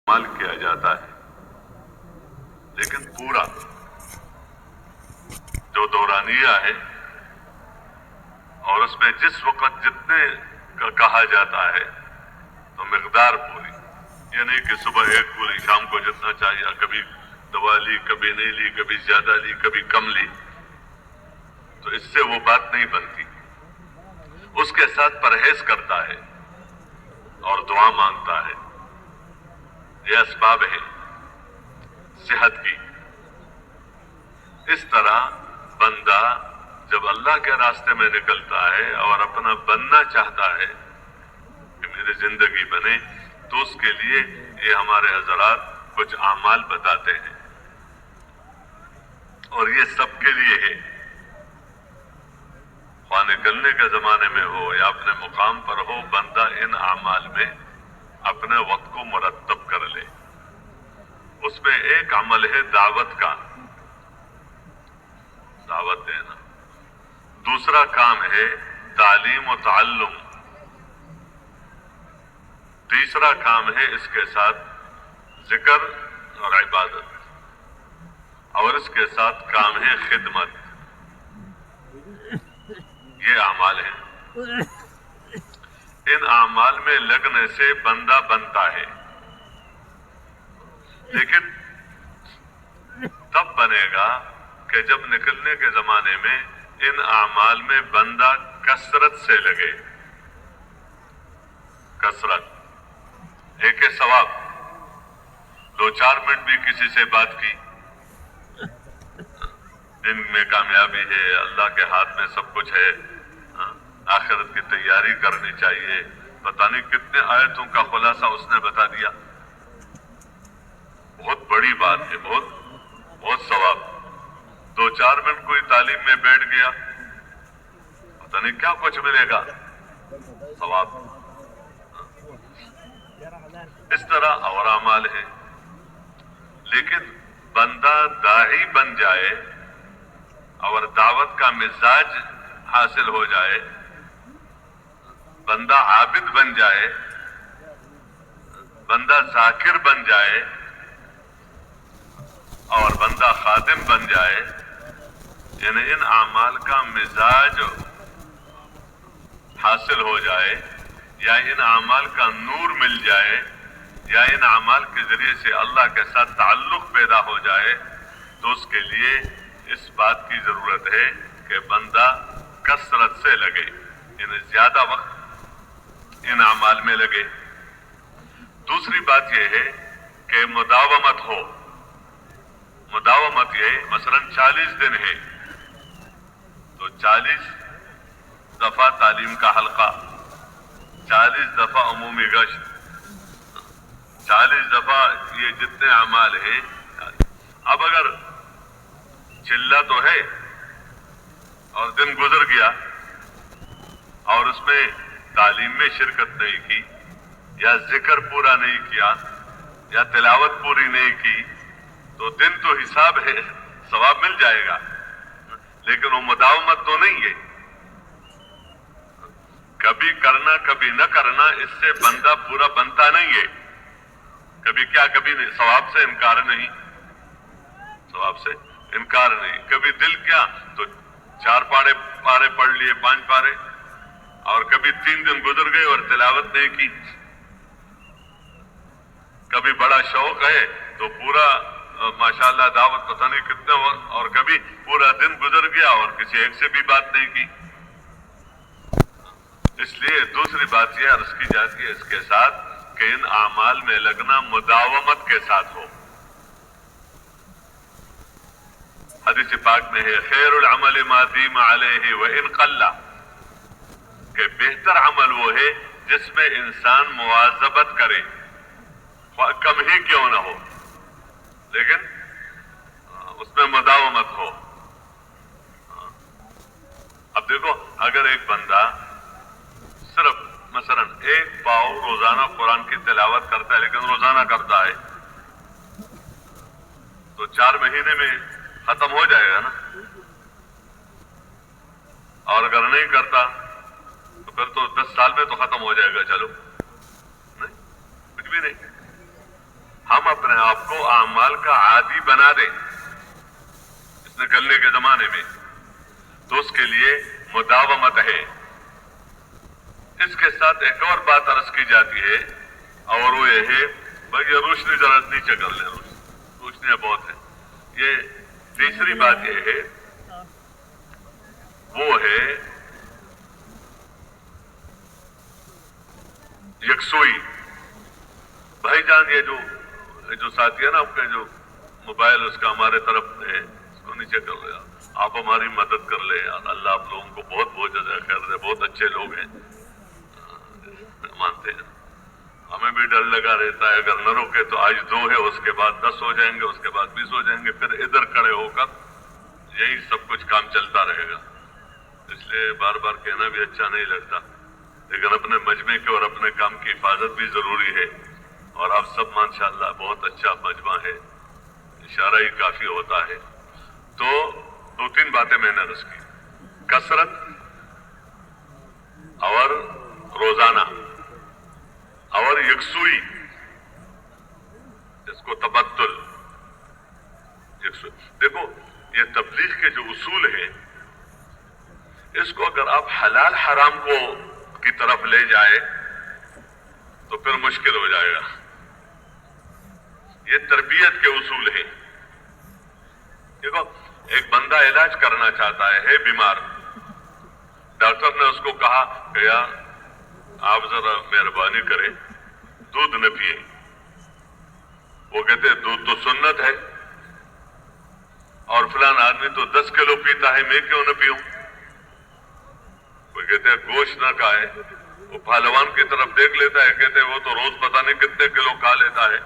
استعمال کیا جاتا ہے، لیکن پورا جو دورانیہ ہے اور اس میں جس وقت جتنے کا کہا جاتا ہے تو مقدار پوری، یعنی کہ صبح ایک پوری، شام کو جتنا چاہیے، کبھی دوا لی، کبھی نہیں لی، کبھی زیادہ لی، کبھی کم لی، تو اس سے وہ بات نہیں بنتی۔ اس کے ساتھ پرہیز کرتا ہے اور دعا مانگتا ہے، یہ اسباب ہیں صحت کی۔ اس طرح بندہ جب اللہ کے راستے میں نکلتا ہے اور اپنا بننا چاہتا ہے کہ میری زندگی بنے، تو اس کے لیے یہ ہمارے حضرات کچھ اعمال بتاتے ہیں، اور یہ سب کے لیے ہے، خواہ نکلنے کے زمانے میں ہو یا اپنے مقام پر ہو، بندہ ان اعمال میں اپنے وقت کو مرتب کر لے۔ اس میں ایک عمل ہے دعوت کا، دعوت دینا۔ دوسرا کام ہے تعلیم و تعلم۔ تیسرا کام ہے اس کے ساتھ ذکر اور عبادت، اور اس کے ساتھ کام ہے خدمت۔ یہ اعمال ہیں۔ ان اعمال میں لگنے سے بندہ بنتا ہے، لیکن تب بنے گا کہ جب نکلنے کے زمانے میں ان اعمال میں بندہ کثرت سے لگے۔ کثرت ایک ہے ثواب، 2-4 منٹ بھی کسی سے بات کی، دن میں کامیابی ہے، اللہ کے ہاتھ میں سب کچھ ہے، آخرت کی تیاری کرنی چاہیے، پتہ نہیں کتنے آیتوں کا خلاصہ اس نے بتا دیا، بہت بڑی بات ہے، بہت ثواب۔ 2-4 منٹ کوئی تعلیم میں بیٹھ گیا، پتہ نہیں کیا کچھ ملے گا، ثواب۔ اس طرح اور اعمال ہیں، لیکن بندہ داعی بن جائے اور دعوت کا مزاج حاصل ہو جائے، بندہ عابد بن جائے، بندہ ذاکر بن جائے اور بندہ خادم بن جائے، یعنی ان اعمال کا مزاج حاصل ہو جائے، یا ان اعمال کا نور مل جائے، یا ان اعمال کے ذریعے سے اللہ کے ساتھ تعلق پیدا ہو جائے، تو اس کے لیے اس بات کی ضرورت ہے کہ بندہ کثرت سے لگے، یعنی زیادہ وقت ان اعمال میں لگے۔ دوسری بات یہ ہے کہ مداومت ہو۔ مداومت یہ مثلا 40 دن ہے تو 40 دفعہ تعلیم کا حلقہ، 40 دفعہ عمومی گشت، 40 دفعہ یہ جتنے اعمال ہیں۔ اب اگر چلہ تو ہے اور دن گزر گیا اور اس میں تعلیم میں شرکت نہیں کی، یا ذکر پورا نہیں کیا، یا تلاوت پوری نہیں کی، تو دن تو حساب ہے، ثواب مل جائے گا، لیکن وہ مداومت تو نہیں ہے۔ کبھی کرنا کبھی نہ کرنا، اس سے بندہ پورا بنتا نہیں ہے۔ کبھی کیا، کبھی نہیں، ثواب سے انکار نہیں، ثواب سے انکار نہیں۔ کبھی دل کیا تو 4 پارے پڑھ لیے، 5 پارے، اور کبھی 3 دن گزر گئے اور تلاوت نہیں کی۔ کبھی بڑا شوق ہے تو پورا ماشاءاللہ دعوت پتہ نہیں کتنے، اور کبھی پورا دن گزر گیا اور کسی ایک سے بھی بات نہیں کی۔ اس لیے دوسری بات یہ عرض کی جاتی ہے اس کے ساتھ کہ ان اعمال میں لگنا مداومت کے ساتھ ہو۔ حدیث پاک میں ہے خیر العمل ما دیم علیہ وان قل، کہ بہتر عمل وہ ہے جس میں انسان مواظبت کرے، کم ہی کیوں نہ ہو، لیکن اس میں مداومت ہو۔ اب دیکھو، اگر ایک بندہ صرف مثلا 1 پاؤ روزانہ قرآن کی تلاوت کرتا ہے، لیکن روزانہ کرتا ہے، تو 4 مہینے میں ختم ہو جائے گا نا، اور اگر نہیں کرتا تو پھر تو 10 سال میں تو ختم ہو جائے گا، چلو نہیں، کچھ بھی نہیں۔ اپنے آپ کو اعمال کا عادی بنا دیں اس نکلنے کے زمانے میں، تو اس کے لیے مداومت ہے۔ اس کے ساتھ ایک اور بات عرض کی جاتی ہے، اور وہ یہ ہے، بھائی یہ روشنی ذرا نیچے کر لیں، روشنیاں بہت ہیں۔ یہ تیسری بات یہ ہے، وہ ہے یکسوئی۔ بھائی جان یہ جو ساتھی ہے نا آپ کے، جو موبائل اس کا ہمارے طرف ہے، اس کو نیچے کر لیں، آپ ہماری مدد کر لیں یار، اللہ آپ لوگوں کو بہت بہت جزائے خیر دے، بہت اچھے لوگ ہیں، مانتے ہیں۔ ہمیں بھی ڈر لگا رہتا ہے، اگر نہ روکے تو آج 2 ہے، اس کے بعد 10 ہو جائیں گے، اس کے بعد 20 ہو جائیں گے، پھر ادھر کھڑے ہو کر یہی سب کچھ کام چلتا رہے گا۔ اس لیے بار بار کہنا بھی اچھا نہیں لگتا، لیکن اپنے مجمع کے اور اپنے کام کی حفاظت بھی ضروری ہے، اور آپ سب ماشاءاللہ بہت اچھا مجمع ہے، اشارہ ہی کافی ہوتا ہے۔ تو 2-3 باتیں میں نے عرض کی، کثرت اور روزانہ اور یکسوئی، اس کو تبدل، دیکھو یہ تبلیغ کے جو اصول ہیں، اس کو اگر آپ حلال حرام کو کی طرف لے جائے تو پھر مشکل ہو جائے گا۔ یہ تربیت کے اصول ہیں۔ دیکھو ایک بندہ علاج کرنا چاہتا ہے بیمار، ڈاکٹر نے اس کو کہا کہ یار آپ ذرا مہربانی کریں دودھ نہ پیے، وہ کہتے ہیں دودھ تو سنت ہے، اور فلان آدمی تو 10 کلو پیتا ہے، میں کیوں نہ پیوں؟ وہ کہتے ہیں گوشت نہ کھائے، وہ پہلوان کی طرف دیکھ لیتا ہے، کہتے ہیں وہ تو روز پتہ نہیں کتنے کلو کھا لیتا ہے،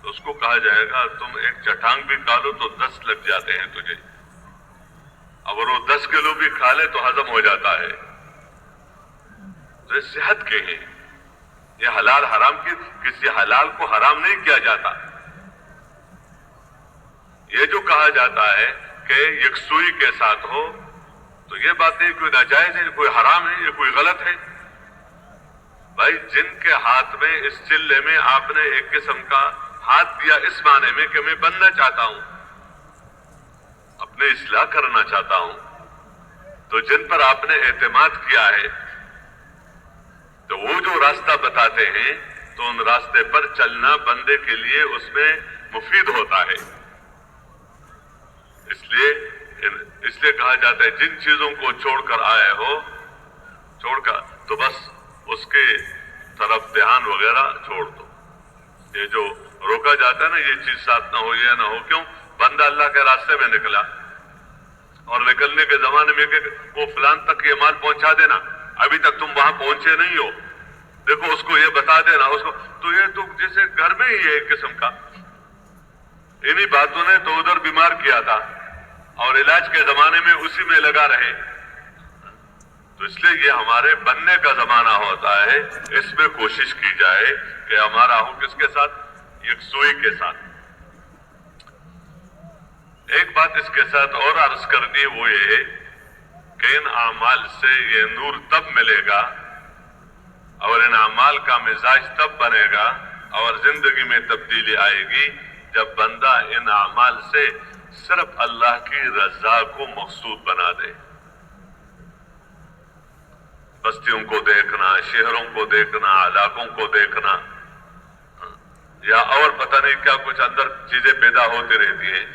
تو اس کو کہا جائے گا تم ایک چٹانگ بھی کھا لو تو 10 لگ جاتے ہیں تجھے، اگر وہ 10 کلو بھی کھا لے تو ہضم ہو جاتا ہے۔ تو یہ صحت کے ہیں، یہ حلال حرام کی، کسی حلال کو حرام نہیں کیا جاتا۔ یہ جو کہا جاتا ہے کہ یکسوئی کے ساتھ ہو، تو یہ بات نہیں کوئی ناجائز ہے، کوئی حرام ہے، یہ کوئی غلط ہے۔ بھائی جن کے ہاتھ میں اس چلے میں آپ نے ایک قسم کا ہاتھ دیا اس معنی میں کہ میں بننا چاہتا ہوں، اپنے اصلاح کرنا چاہتا ہوں، تو جن پر آپ نے اعتماد کیا ہے، تو وہ جو راستہ بتاتے ہیں تو ان راستے پر چلنا بندے کے لیے اس میں مفید ہوتا ہے۔ اس لیے کہا جاتا ہے جن چیزوں کو چھوڑ کر آئے ہو، چھوڑ کر تو بس اس کے طرف دھیان وغیرہ چھوڑ دو۔ یہ جو روکا جاتا ہے نا یہ چیز ساتھ نہ ہو، یہ نہ ہو، کیوں؟ بندہ اللہ کے راستے میں نکلا، اور نکلنے کے زمانے میں کہ وہ فلان تک یہ مال پہنچا دینا، ابھی تک تم وہاں پہنچے نہیں ہو، دیکھو اس کو یہ بتا دینا، اس کو تو یہ تو جیسے گھر میں ہی ہے ایک قسم کا۔ انہی باتوں نے تو ادھر بیمار کیا تھا، اور علاج کے زمانے میں اسی میں لگا رہے۔ تو اس لیے یہ ہمارے بننے کا زمانہ ہوتا ہے، اس میں کوشش کی جائے کہ ہمارا ہو کس کے ساتھ؟ یکسوئی کے ساتھ۔ ایک بات اس کے ساتھ اور عرض کرنی وہ یہ کہ ان اعمال سے یہ نور تب ملے گا اور ان اعمال کا مزاج تب بنے گا اور زندگی میں تبدیلی آئے گی جب بندہ ان اعمال سے صرف اللہ کی رضا کو مقصود بنا دے۔ بستیوں کو دیکھنا، شہروں کو دیکھنا، علاقوں کو دیکھنا، یا اور پتہ نہیں کیا کچھ اندر چیزیں پیدا ہوتی رہتی ہیں،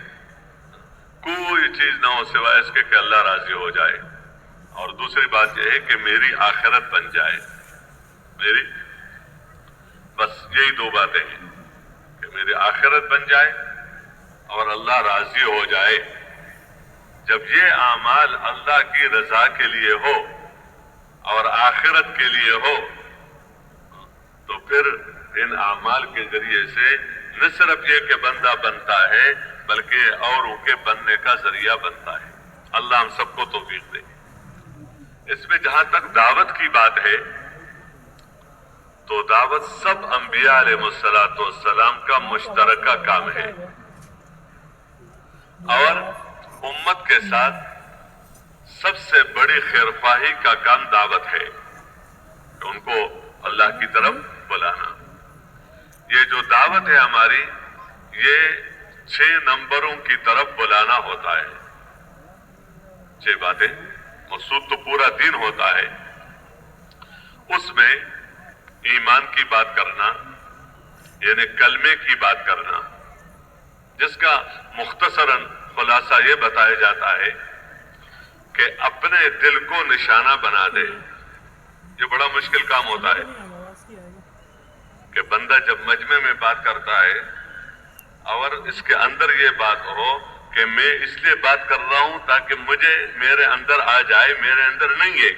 کوئی چیز نہ ہو سوائے اس کے کہ اللہ راضی ہو جائے، اور دوسری بات یہ ہے کہ میری آخرت بن جائے، میری بس یہی 2 باتیں ہیں کہ میری آخرت بن جائے اور اللہ راضی ہو جائے۔ جب یہ اعمال اللہ کی رضا کے لیے ہو اور آخرت کے لیے ہو تو پھر ان اعمال کے ذریعے سے نہ صرف یہ کہ بندہ بنتا ہے بلکہ اوروں کے بننے کا ذریعہ بنتا ہے۔ اللہ ہم سب کو توفیق دے۔ اس میں جہاں تک دعوت کی بات ہے تو دعوت سب انبیاء علیہ السلام کا مشترکہ کام ہے، اور امت کے ساتھ سب سے بڑی خیرخواہی کا کام دعوت ہے کہ ان کو اللہ کی طرف بلانا۔ یہ جو دعوت ہے ہماری، یہ 6 نمبروں کی طرف بلانا ہوتا ہے. 6 باتیں، مقصود تو پورا دین ہوتا ہے. اس میں ایمان کی بات کرنا، یعنی کلمے کی بات کرنا، جس کا مختصراً خلاصہ یہ بتایا جاتا ہے کہ اپنے دل کو نشانہ بنا دے. یہ بڑا مشکل کام ہوتا ہے کہ بندہ جب مجمع میں بات کرتا ہے اور اس کے اندر یہ بات ہو کہ میں اس لیے بات کر رہا ہوں تاکہ مجھے میرے اندر آ جائے، میرے اندر نہیں ہے،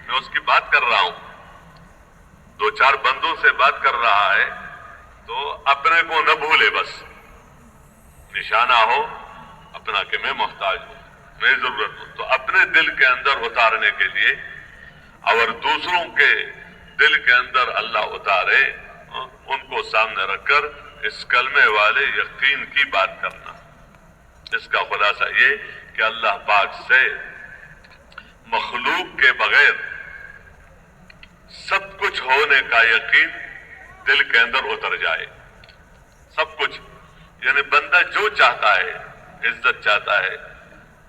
میں اس کی بات کر رہا ہوں. 2-4 بندوں سے بات کر رہا ہے تو اپنے کو نہ بھولے، بس نشانہ ہو اپنا کہ میں محتاج ہوں، میں ضرورت ہوں. تو اپنے دل کے اندر اتارنے کے لیے اور دوسروں کے دل کے اندر اللہ اتارے، ان کو سامنے رکھ کر اس کلمے والے یقین کی بات کرنا. اس کا خلاصہ یہ کہ اللہ پاک سے مخلوق کے بغیر سب کچھ ہونے کا یقین دل کے اندر اتر جائے. سب کچھ، یعنی بندہ جو چاہتا ہے، عزت چاہتا ہے،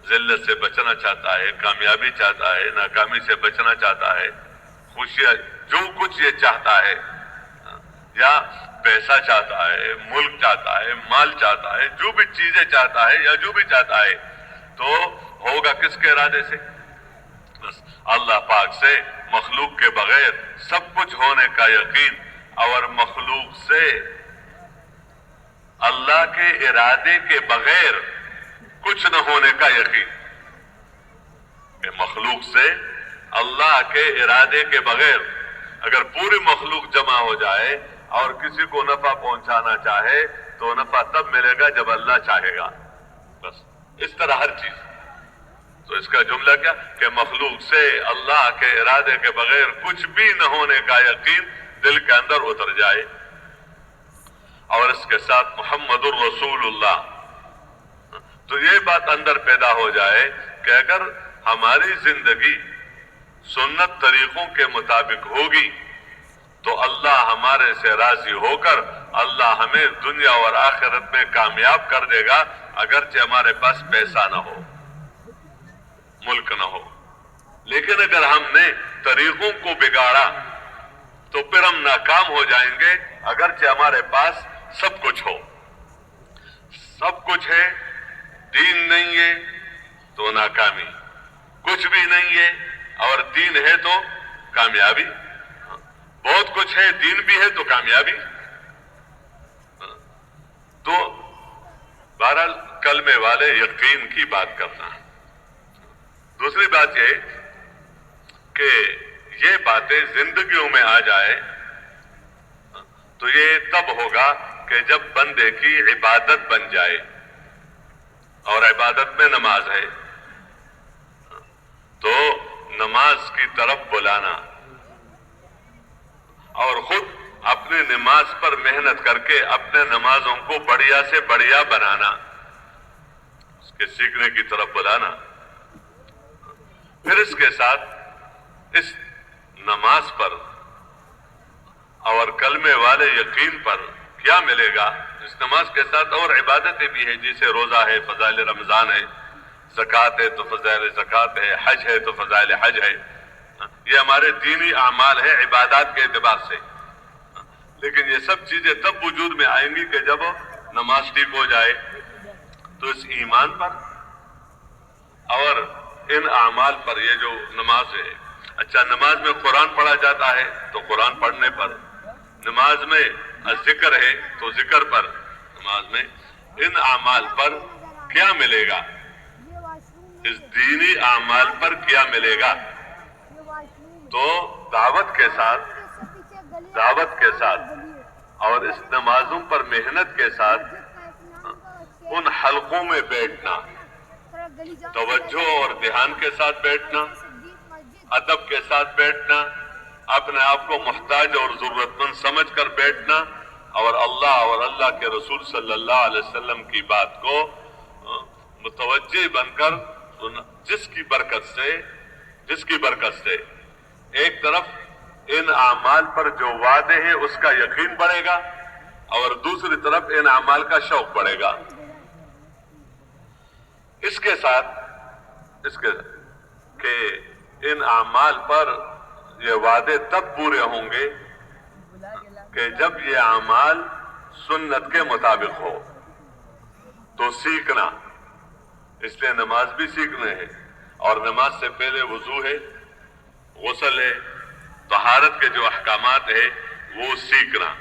ذلت سے بچنا چاہتا ہے، کامیابی چاہتا ہے، ناکامی سے بچنا چاہتا ہے، خوشیاں، جو کچھ یہ چاہتا ہے، یا پیسہ چاہتا ہے، ملک چاہتا ہے، مال چاہتا ہے، جو بھی چیزیں چاہتا ہے یا جو بھی چاہتا ہے، تو ہوگا کس کے ارادے سے؟ بس اللہ پاک سے. مخلوق کے بغیر سب کچھ ہونے کا یقین اور مخلوق سے اللہ کے ارادے کے بغیر کچھ نہ ہونے کا یقین. کہ مخلوق سے اللہ کے ارادے کے بغیر اگر پوری مخلوق جمع ہو جائے اور کسی کو نفع پہنچانا چاہے تو نفع تب ملے گا جب اللہ چاہے گا. بس اس طرح ہر چیز. تو اس کا جملہ کیا کہ مخلوق سے اللہ کے ارادے کے بغیر کچھ بھی نہ ہونے کا یقین دل کے اندر اتر جائے. اور اس کے ساتھ محمد الرسول اللہ. تو یہ بات اندر پیدا ہو جائے کہ اگر ہماری زندگی سنت طریقوں کے مطابق ہوگی تو اللہ ہمارے سے راضی ہو کر اللہ ہمیں دنیا اور آخرت میں کامیاب کر دے گا، اگرچہ ہمارے پاس پیسہ نہ ہو، ملک نہ ہو. لیکن اگر ہم نے طریقوں کو بگاڑا تو پھر ہم ناکام ہو جائیں گے، اگرچہ ہمارے پاس سب کچھ ہو. سب کچھ ہے، دین نہیں ہے تو ناکامی، کچھ بھی نہیں ہے اور دین ہے تو کامیابی، بہت کچھ ہے، دین بھی ہے تو کامیابی. تو بہرحال کلمے والے یقین کی بات کرنا. دوسری بات یہ کہ یہ باتیں زندگیوں میں آ جائے تو یہ تب ہوگا کہ جب بندے کی عبادت بن جائے. اور عبادت میں نماز ہے تو نماز کی طرف بلانا اور خود اپنی نماز پر محنت کر کے اپنے نمازوں کو بڑھیا سے بڑھیا بنانا، اس کے سیکھنے کی طرف بلانا. پھر اس کے ساتھ اس نماز پر اور کلمے والے یقین پر کیا ملے گا؟ اس نماز کے ساتھ اور عبادتیں بھی ہیں، جیسے روزہ ہے، فضائل رمضان ہے، زکوٰۃ ہے تو فضائل زکوٰۃ ہے، حج ہے تو فضائل حج ہے. یہ ہمارے دینی اعمال ہے عبادات کے اعتبار سے. لیکن یہ سب چیزیں تب وجود میں آئیں گی کہ جب نماز ٹھیک ہو جائے. تو اس ایمان پر اور ان اعمال پر، یہ جو نماز ہے، اچھا نماز میں قرآن پڑھا جاتا ہے تو قرآن پڑھنے پر، نماز میں ذکر ہے تو ذکر پر، نماز میں ان اعمال پر کیا ملے گا؟ اس دینی اعمال پر کیا ملے گا؟ تو دعوت کے ساتھ اور اس نمازوں پر محنت کے ساتھ ان حلقوں میں بیٹھنا، توجہ اور دھیان کے ساتھ بیٹھنا، ادب کے ساتھ بیٹھنا، اپنے آپ کو محتاج اور ضرورت مند سمجھ کر بیٹھنا، اور اللہ اور اللہ کے رسول صلی اللہ علیہ وسلم کی بات کو متوجہ بن کر جس کی برکت سے ایک طرف ان اعمال پر جو وعدے ہیں اس کا یقین بڑھے گا، اور دوسری طرف ان اعمال کا شوق بڑھے گا. اس کے ساتھ کہ ان اعمال پر یہ وعدے تب پورے ہوں گے کہ جب یہ اعمال سنت کے مطابق ہو. تو سیکھنا، اس لیے نماز بھی سیکھنا ہے، اور نماز سے پہلے وضو ہے، غسل ہے، طہارت کے جو احکامات ہیں وہ سیکھنا،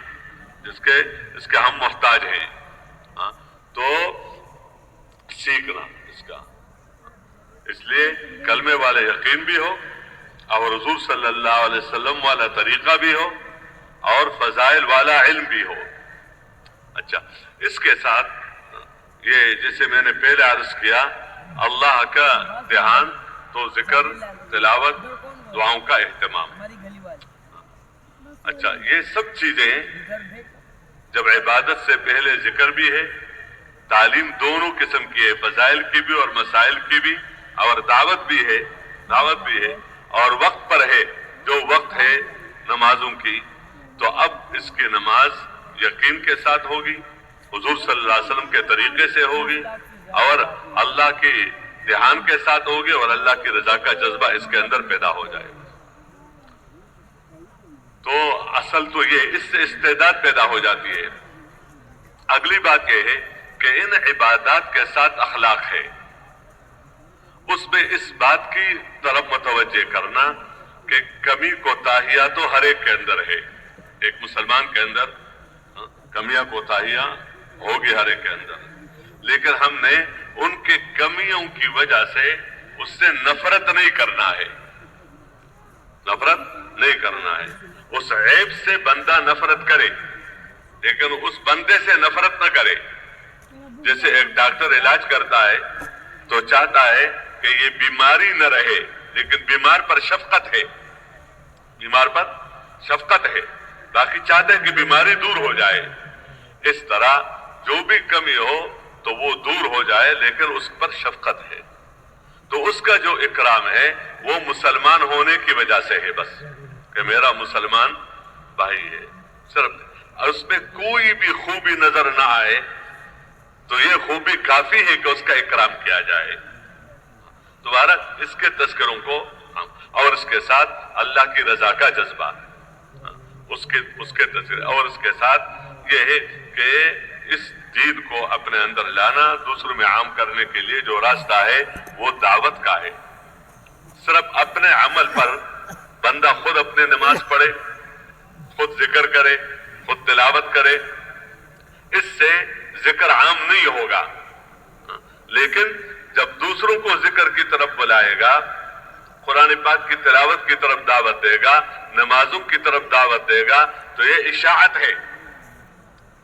اس کے ہم محتاج ہیں. تو سیکھنا اس کا، اس لیے کلمے والے یقین بھی ہو اور حضور صلی اللہ علیہ وسلم والا طریقہ بھی ہو اور فضائل والا علم بھی ہو. اچھا، اس کے ساتھ یہ جیسے میں نے پہلے عرض کیا، اللہ کا دھیان، تو ذکر، تلاوت، دعاؤں کا اہتمام. اچھا، یہ سب چیزیں جب عبادت سے پہلے ذکر بھی ہے، تعلیم دونوں قسم کی ہے، فضائل کی بھی اور مسائل کی بھی، اور دعوت بھی ہے اور وقت پر ہے، جو وقت ہے نمازوں کی. تو اب اس کی نماز یقین کے ساتھ ہوگی، حضور صلی اللہ علیہ وسلم کے طریقے سے ہوگی، اور اللہ کے دھیان کے ساتھ ہوگی، اور اللہ کی رضا کا جذبہ اس کے اندر پیدا ہو جائے گا. تو اصل تو یہ اس سے استعداد پیدا ہو جاتی ہے. اگلی بات یہ ہے کہ ان عبادات کے ساتھ اخلاق ہے، اس میں اس بات کی طرف متوجہ کرنا کہ کمی کوتاہیاں تو ہر ایک کے اندر ہے. ایک مسلمان کے اندر کمیاں کوتاہیاں ہوگی ہر ایک کے اندر، لیکن ہم نے ان کے کمیوں کی وجہ سے اس سے نفرت نہیں کرنا ہے. نفرت نہیں کرنا ہے. اس عیب سے بندہ نفرت کرے، لیکن اس بندے سے نفرت نہ کرے. جیسے ایک ڈاکٹر علاج کرتا ہے تو چاہتا ہے کہ یہ بیماری نہ رہے، لیکن بیمار پر شفقت ہے، بیمار پر شفقت ہے، باقی چاہتے ہیں کہ بیماری دور ہو جائے. اس طرح جو بھی کمی ہو تو وہ دور ہو جائے، لیکن اس پر شفقت ہے. تو اس کا جو اکرام ہے وہ مسلمان ہونے کی وجہ سے ہے، بس کہ میرا مسلمان بھائی ہے. صرف اس میں کوئی بھی خوبی نظر نہ آئے تو یہ خوبی کافی ہے کہ اس کا اکرام کیا جائے. دوبارہ اس کے تذکروں کو، اور اس کے ساتھ اللہ کی رضا کا جذبہ، اس کے تذکرے، اور اس کے ساتھ یہ ہے کہ اس دین کو اپنے اندر لانا، دوسروں میں عام کرنے کے لیے جو راستہ ہے وہ دعوت کا ہے. صرف اپنے عمل پر بندہ خود اپنے نماز پڑھے، خود ذکر کرے، خود تلاوت کرے، اس سے ذکر عام نہیں ہوگا. لیکن جب دوسروں کو ذکر کی طرف بلائے گا، قرآن پاک کی تلاوت کی طرف دعوت دے گا، نمازوں کی طرف دعوت دے گا، تو یہ اشاعت ہے.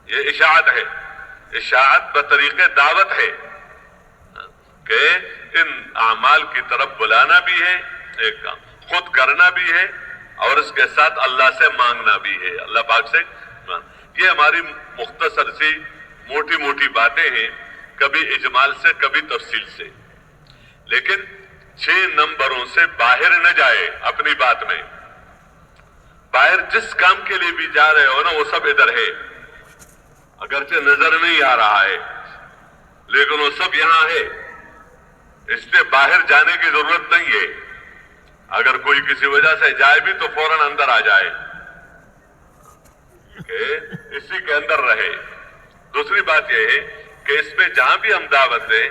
یہ اشاعت ہے، اشاعت بطریق دعوت ہے کہ ان اعمال کی طرف بلانا بھی ہے، ایک کام خود کرنا بھی ہے، اور اس کے ساتھ اللہ سے مانگنا بھی ہے، اللہ پاک سے. یہ ہماری مختصر سی موٹی موٹی باتیں ہیں، کبھی اجمال سے کبھی تفصیل سے، لیکن 6 نمبروں سے باہر نہ جائے اپنی بات میں. باہر جس کام کے لیے بھی جا رہے ہو نا، وہ سب ادھر ہے، اگرچہ نظر نہیں آ رہا ہے لیکن وہ سب یہاں ہے. اس لیے باہر جانے کی ضرورت نہیں ہے. اگر کوئی کسی وجہ سے جائے بھی تو فوراً اندر آ جائے کہ اسی کے اندر رہے. دوسری بات یہ ہے کہ اس میں جہاں بھی ہم دعوت دیں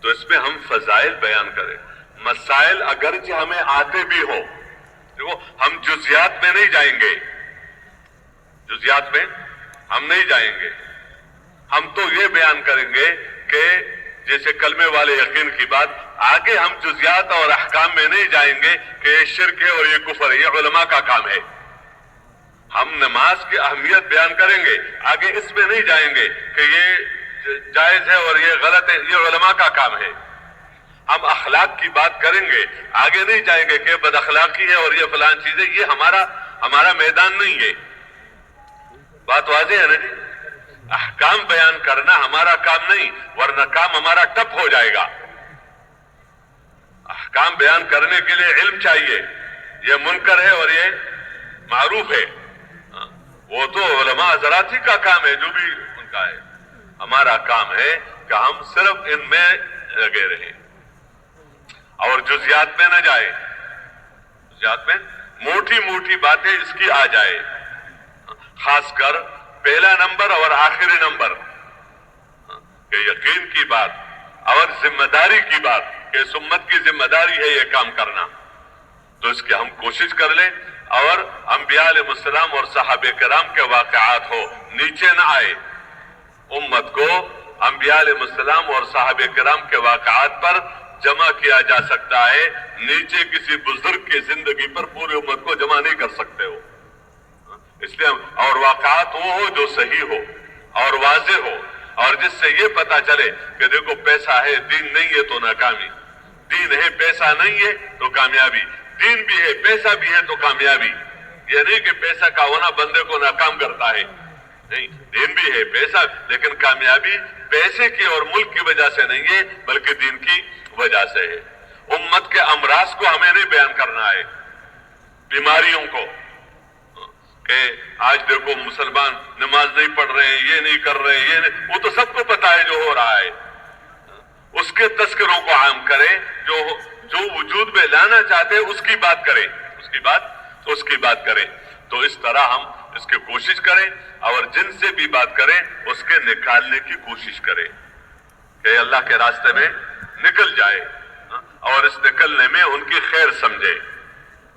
تو اس میں ہم فضائل بیان کریں. مسائل اگرچہ ہمیں آتے بھی ہو، دیکھو ہم جزیات میں نہیں جائیں گے، جزیات میں ہم نہیں جائیں گے. ہم تو یہ بیان کریں گے کہ جیسے کلمے والے یقین کی بات، آگے ہم جزیات اور احکام میں نہیں جائیں گے کہ یہ شرک ہے اور یہ کفر ہے، یہ علماء کا کام ہے. ہم نماز کی اہمیت بیان کریں گے، آگے اس میں نہیں جائیں گے کہ یہ جائز ہے اور یہ غلط ہے، یہ علماء کا کام ہے. ہم اخلاق کی بات کریں گے، آگے نہیں جائیں گے کہ بد اخلاقی ہے اور یہ فلان چیز ہے، یہ ہمارا میدان نہیں ہے. بات واضح ہے نا جی؟ احکام بیان کرنا ہمارا کام نہیں، ورنہ کام ہمارا ٹپ ہو جائے گا. احکام بیان کرنے کے لیے علم چاہیے، یہ منکر ہے اور یہ معروف ہے. وہ تو علماء حضرات ہی کا کام ہے جو بھی ان کا ہے. ہمارا کام ہے کہ ہم صرف ان میں لگے رہیں اور جزیات میں نہ جائے. جزیات میں موٹی موٹی باتیں اس کی آ جائے، خاص کر پہلا نمبر اور آخری نمبر کہ یقین کی بات اور ذمہ داری کی بات کہ اس امت کی ذمہ داری ہے یہ کام کرنا، تو اس کی ہم کوشش کر لیں. اور انبیاء علیہ السلام اور صحابہ کرام کے واقعات ہو، نیچے نہ آئے. امت کو انبیاء علیہ السلام اور صحابہ کرام کے واقعات پر جمع کیا جا سکتا ہے، نیچے کسی بزرگ کی زندگی پر پوری امت کو جمع نہیں کر سکتے ہو. اس لیے اور واقعات وہ ہو جو صحیح ہو اور واضح ہو، اور جس سے یہ پتا چلے کہ دیکھو پیسہ ہے دین نہیں ہے تو ناکامی، دین ہے پیسہ نہیں ہے تو کامیابی، دین بھی ہے پیسہ بھی ہے تو کامیابی. یہ نہیں کہ پیسہ کا ہونا بندے کو ناکام کرتا ہے، نہیں، دین بھی ہے پیسہ، لیکن کامیابی پیسے کی اور ملک کی وجہ سے نہیں ہے بلکہ دین کی وجہ سے ہے. امت کے امراض کو ہمیں نہیں بیان کرنا ہے، بیماریوں کو، کہ آج دیکھو مسلمان نماز نہیں پڑھ رہے ہیں، یہ نہیں کر رہے ہیں، یہ نہیں، وہ تو سب کو پتا ہے جو ہو رہا ہے. اس کے تذکروں کو عام کرے، جو وجود میں لانا چاہتے اس کی بات کریں، اس کی بات کریں. تو اس طرح ہم اس کی کوشش کریں اور جن سے بھی بات کریں اس کے نکالنے کی کوشش کریں کہ اللہ کے راستے میں نکل جائے، اور اس نکلنے میں ان کی خیر سمجھے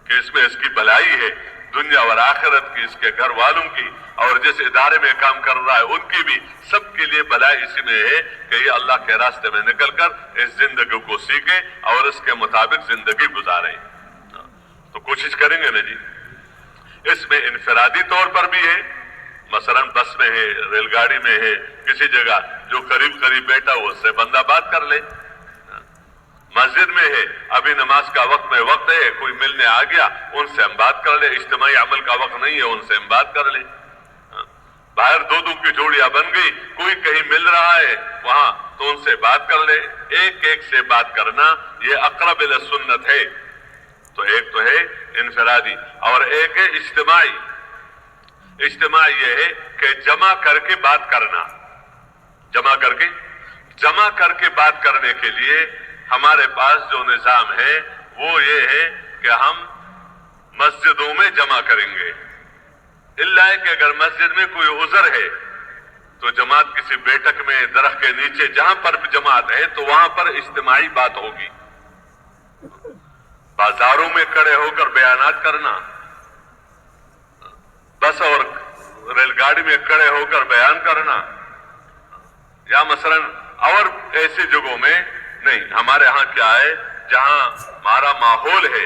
کہ اس میں اس کی بھلائی ہے دنیا اور آخرت کی، اس کے گھر والوں کی، اور جس ادارے میں کام کر رہا ہے ان کی بھی، سب کے لیے بھلائی اسی میں ہے کہ یہ اللہ کے راستے میں نکل کر اس زندگی کو سیکھے اور اس کے مطابق زندگی گزارے. تو کوشش کریں گے نا جی. اس میں انفرادی طور پر بھی ہے، مثلا بس میں ہے، ریل گاڑی میں ہے، کسی جگہ جو قریب بیٹھا ہو اس سے بندہ بات کر لے. مسجد میں ہے، ابھی نماز کا وقت ہے، کوئی ملنے آ گیا ان سے ہم بات کر لیں. اجتماعی عمل کا وقت نہیں ہے، ان سے ہم بات کر لیں. باہر دو کی جوڑیاں بن گئی، کوئی کہیں مل رہا ہے وہاں تو ان سے بات کر لے. ایک سے بات کرنا یہ اقرب الی سنت ہے. تو ایک تو ہے انفرادی اور ایک ہے اجتماعی. اجتماعی یہ ہے کہ جمع کر کے بات کرنا. جمع کر کے بات کرنے کے لیے ہمارے پاس جو نظام ہے وہ یہ ہے کہ ہم مسجدوں میں جمع کریں گے. اللہ ہے کہ اگر مسجد میں کوئی عذر ہے تو جماعت کسی بیٹھک میں، درخت کے نیچے، جہاں پر بھی جماعت ہے تو وہاں پر اجتماعی بات ہوگی. بازاروں میں کھڑے ہو کر بیانات کرنا، بس اور ریل گاڑی میں کھڑے ہو کر بیان کرنا، یا مثلا اور ایسی جگہوں میں نہیں. ہمارے ہاں کیا ہے، جہاں ہمارا ماحول ہے،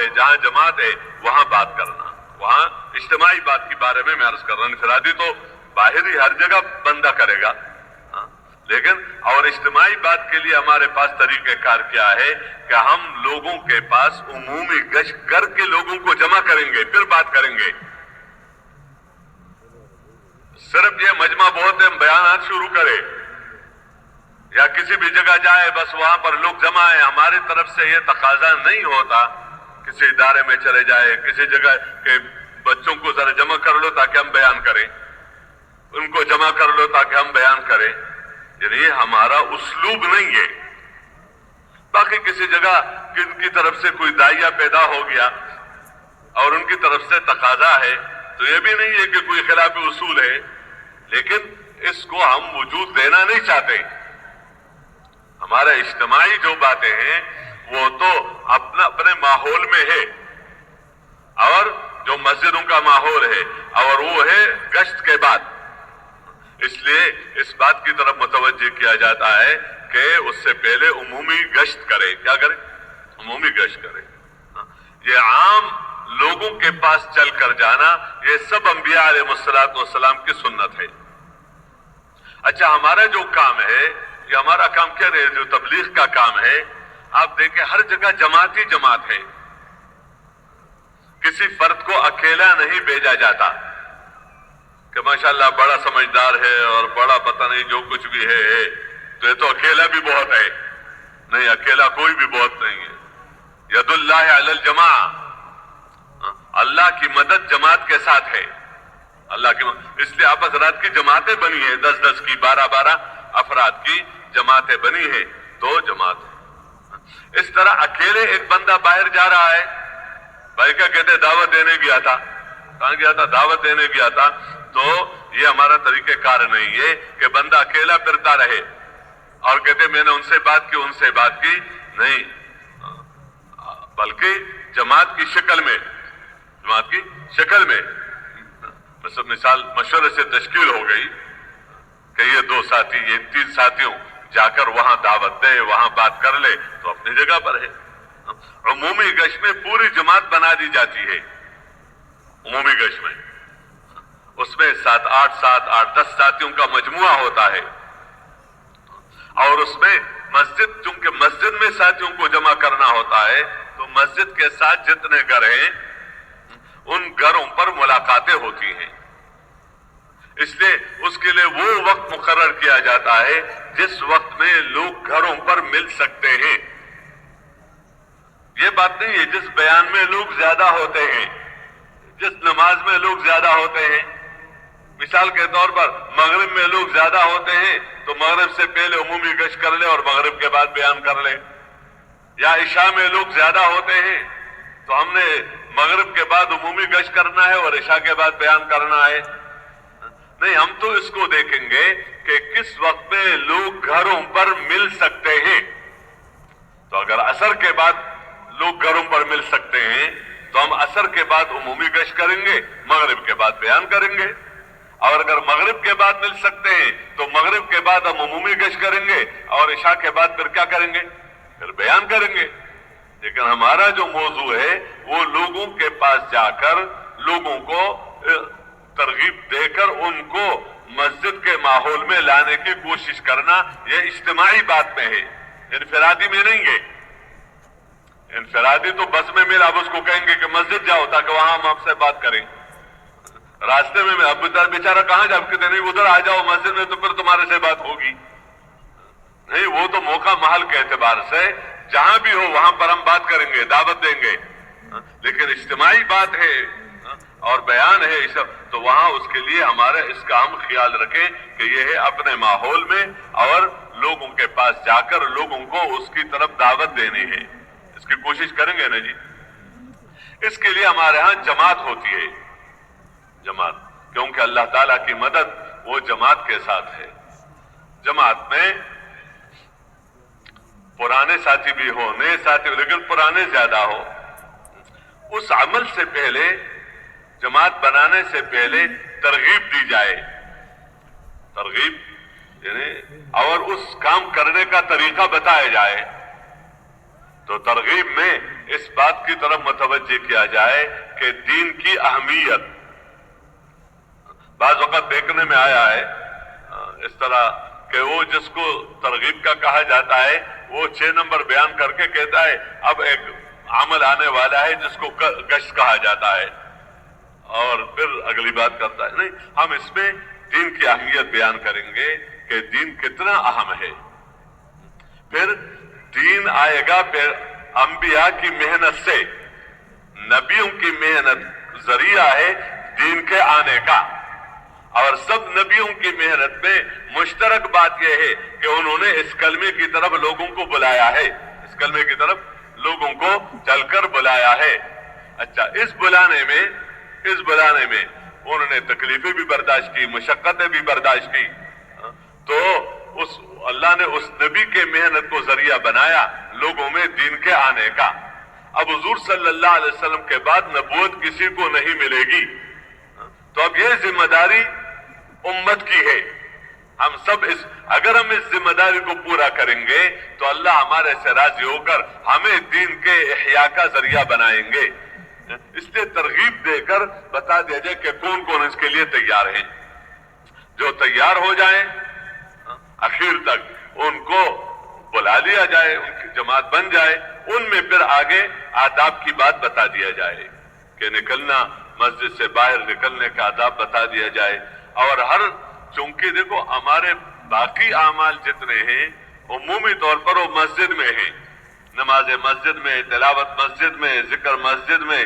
جہاں جماعت ہے وہاں بات کرنا، وہاں اجتماعی بات کے بارے میں عرض کر رہا ہوں. انفرادی تو باہر ہی ہر جگہ بندہ کرے گا، لیکن اور اجتماعی بات کے لیے ہمارے پاس طریقہ کار کیا ہے کہ ہم لوگوں کے پاس عمومی گشت کر کے لوگوں کو جمع کریں گے، پھر بات کریں گے. صرف یہ مجمع بہت ہے بیانات شروع کرے یا کسی بھی جگہ جائے بس وہاں پر لوگ جمع ہیں، ہماری طرف سے یہ تقاضا نہیں ہوتا. کسی ادارے میں چلے جائے، کسی جگہ کے بچوں کو ذرا جمع کر لو تاکہ ہم بیان کریں، ان کو جمع کر لو تاکہ ہم بیان کریں. یعنی یہ ہمارا اسلوب نہیں ہے. باقی کسی جگہ کن کی طرف سے کوئی داعیہ پیدا ہو گیا اور ان کی طرف سے تقاضا ہے تو یہ بھی نہیں ہے کہ کوئی خلاف اصول ہے، لیکن اس کو ہم وجود دینا نہیں چاہتے. ہمارا اجتماعی جو باتیں ہیں وہ تو اپنے ماحول میں ہے، اور جو مسجدوں کا ماحول ہے اور وہ ہے گشت کے بعد. اس لیے اس بات کی طرف متوجہ کیا جاتا ہے کہ اس سے پہلے عمومی گشت کرے. کیا کرے؟ عمومی گشت کرے. یہ عام لوگوں کے پاس چل کر جانا یہ سب انبیاء علیہ السلام کی سنت ہے. اچھا، ہمارا جو کام ہے، یہ ہمارا کام کیا ہے؟ جو تبلیغ کا کام ہے، آپ دیکھیں ہر جگہ جماعت ہی جماعت ہے. کسی فرد کو اکیلا نہیں بھیجا جاتا کہ ماشاءاللہ بڑا سمجھدار ہے اور بڑا پتہ نہیں جو کچھ بھی ہے تو یہ تو اکیلا بھی بہت ہے. نہیں، اکیلا کوئی بھی بہت نہیں ہے. ید اللہ علی الجماع، اللہ کی مدد جماعت کے ساتھ ہے، اللہ کی مدد، اس لیے آپ حضرات کی جماعتیں بنی ہیں، 10 کی 12 افراد کی جماعتیں بنی ہیں، 2 جماعت ہے۔ اس طرح اکیلے ایک بندہ باہر جا رہا ہے، بھائی کیا کہتے دعوت دینے گیا تھا، کہاں گیا تھا؟ دعوت دینے گیا تھا، تو یہ ہمارا طریقہ کار نہیں ہے کہ بندہ اکیلا پھرتا رہے اور کہتے میں نے ان سے بات کی، ان سے بات کی، نہیں، بلکہ جماعت کی شکل میں مثال مشورے سے تشکیل ہو گئی کہ یہ 2 ساتھی، یہ 3 ساتھیوں جا کر وہاں دعوت دے، وہاں بات کر لے تو اپنی جگہ پر ہے۔ عمومی گشت میں پوری جماعت بنا دی جاتی ہے، عمومی گشت میں اس میں 7 8 10 ساتھیوں کا مجموعہ ہوتا ہے، اور اس میں مسجد، چونکہ مسجد میں ساتھیوں کو جمع کرنا ہوتا ہے تو مسجد کے ساتھ جتنے گھر ہیں ان گھروں پر ملاقاتیں ہوتی ہیں، اس لیے اس کے لیے وہ وقت مقرر کیا جاتا ہے جس وقت میں لوگ گھروں پر مل سکتے ہیں۔ یہ بات نہیں ہے جس بیان میں لوگ زیادہ ہوتے ہیں، جس نماز میں لوگ زیادہ ہوتے ہیں، مثال کے طور پر مغرب میں لوگ زیادہ ہوتے ہیں تو مغرب سے پہلے عمومی گشت کر لے اور مغرب کے بعد بیان کر لے، یا عشاء میں لوگ زیادہ ہوتے ہیں تو ہم نے مغرب کے بعد عمومی گشت کرنا ہے اور عشاء کے بعد بیان کرنا ہے، نہیں، ہم تو اس کو دیکھیں گے کہ کس وقت میں لوگ گھروں پر مل سکتے ہیں۔ تو اگر عصر کے بعد لوگ گھروں پر مل سکتے ہیں تو ہم عصر کے بعد عمومی گشت کریں گے، مغرب کے بعد بیان کریں گے، اور اگر مغرب کے بعد مل سکتے ہیں تو مغرب کے بعد ہم عمومی گشت کریں گے اور عشاء کے بعد پھر کیا کریں گے؟ پھر بیان کریں گے۔ لیکن ہمارا جو موضوع ہے وہ لوگوں کے پاس جا کر لوگوں کو ترغیب دے کر ان کو مسجد کے ماحول میں لانے کی کوشش کرنا، یہ اجتماعی بات میں ہے، انفرادی میں نہیں ہے۔ انفرادی تو بس میں مل، اب اس کو کہیں گے کہ مسجد جاؤ تاکہ وہاں ہم آپ سے بات کریں، راستے میں اب بیچارہ کہاں جاؤ، کہتے نہیں ادھر آ جاؤ مسجد میں تو پھر تمہارے سے بات ہوگی، نہیں، وہ تو موقع محل کے اعتبار سے جہاں بھی ہو وہاں پر ہم بات کریں گے، دعوت دیں گے، لیکن اجتماعی بات ہے اور بیان ہے سب، تو وہاں اس کے لیے ہمارا اس کا ہم خیال رکھیں کہ یہ ہے اپنے ماحول میں اور لوگوں کے پاس جا کر لوگوں کو اس کی طرف دعوت دینی ہے، اس کی کوشش کریں گے نا جی۔ اس کے لیے ہمارے ہاں جماعت ہوتی ہے، جماعت، کیونکہ اللہ تعالیٰ کی مدد وہ جماعت کے ساتھ ہے۔ جماعت میں پرانے ساتھی بھی ہو، نئے ساتھی ہو، لیکن پرانے زیادہ ہو، اس عمل سے پہلے، جماعت بنانے سے پہلے ترغیب دی جائے، ترغیب یعنی اور اس کام کرنے کا طریقہ بتایا جائے، تو ترغیب میں اس بات کی طرف متوجہ کیا جائے کہ دین کی اہمیت، بعض وقت دیکھنے میں آیا ہے اس طرح کہ وہ جس کو ترغیب کا کہا جاتا ہے وہ 6 نمبر بیان کر کے کہتا ہے اب ایک عمل آنے والا ہے جس کو گشت کہا جاتا ہے، اور پھر اگلی بات کرتا ہے۔ نہیں، ہم اس میں دین کی اہمیت بیان کریں گے کہ دین کتنا اہم ہے، پھر دین آئے گا پھر انبیاء کی محنت سے، نبیوں کی محنت ذریعہ ہے دین کے آنے کا، اور سب نبیوں کی محنت میں مشترک بات یہ ہے کہ انہوں نے اس کلمے کی طرف لوگوں کو بلایا ہے، اس کلمے کی طرف لوگوں کو چل کر بلایا ہے۔ اچھا، اس بلانے میں انہوں نے تکلیفیں بھی برداشت کی، مشقتیں بھی برداشت کی، تو اللہ نے اس نبی کے محنت کو ذریعہ بنایا لوگوں میں دین کے آنے کا۔ اب حضور صلی اللہ علیہ وسلم کے بعد نبوت کسی کو نہیں ملے گی، تو اب یہ ذمہ داری امت کی ہے، ہم سب اگر ہم اس ذمہ داری کو پورا کریں گے تو اللہ ہمارے سے راضی ہو کر ہمیں دین کے احیاء کا ذریعہ بنائیں گے۔ اس لیے ترغیب دے کر بتا دیا جائے کہ کون کون اس کے لیے تیار ہیں، جو تیار ہو جائیں اخیر تک ان کو بلا لیا جائے، ان کی جماعت بن جائے، ان میں پھر آگے آداب کی بات بتا دیا جائے کہ نکلنا، مسجد سے باہر نکلنے کا آداب بتا دیا جائے، اور چونکہ دیکھو ہمارے باقی اعمال جتنے ہیں عمومی طور پر وہ مسجد میں ہیں، نماز مسجد میں، تلاوت مسجد میں، ذکر مسجد میں،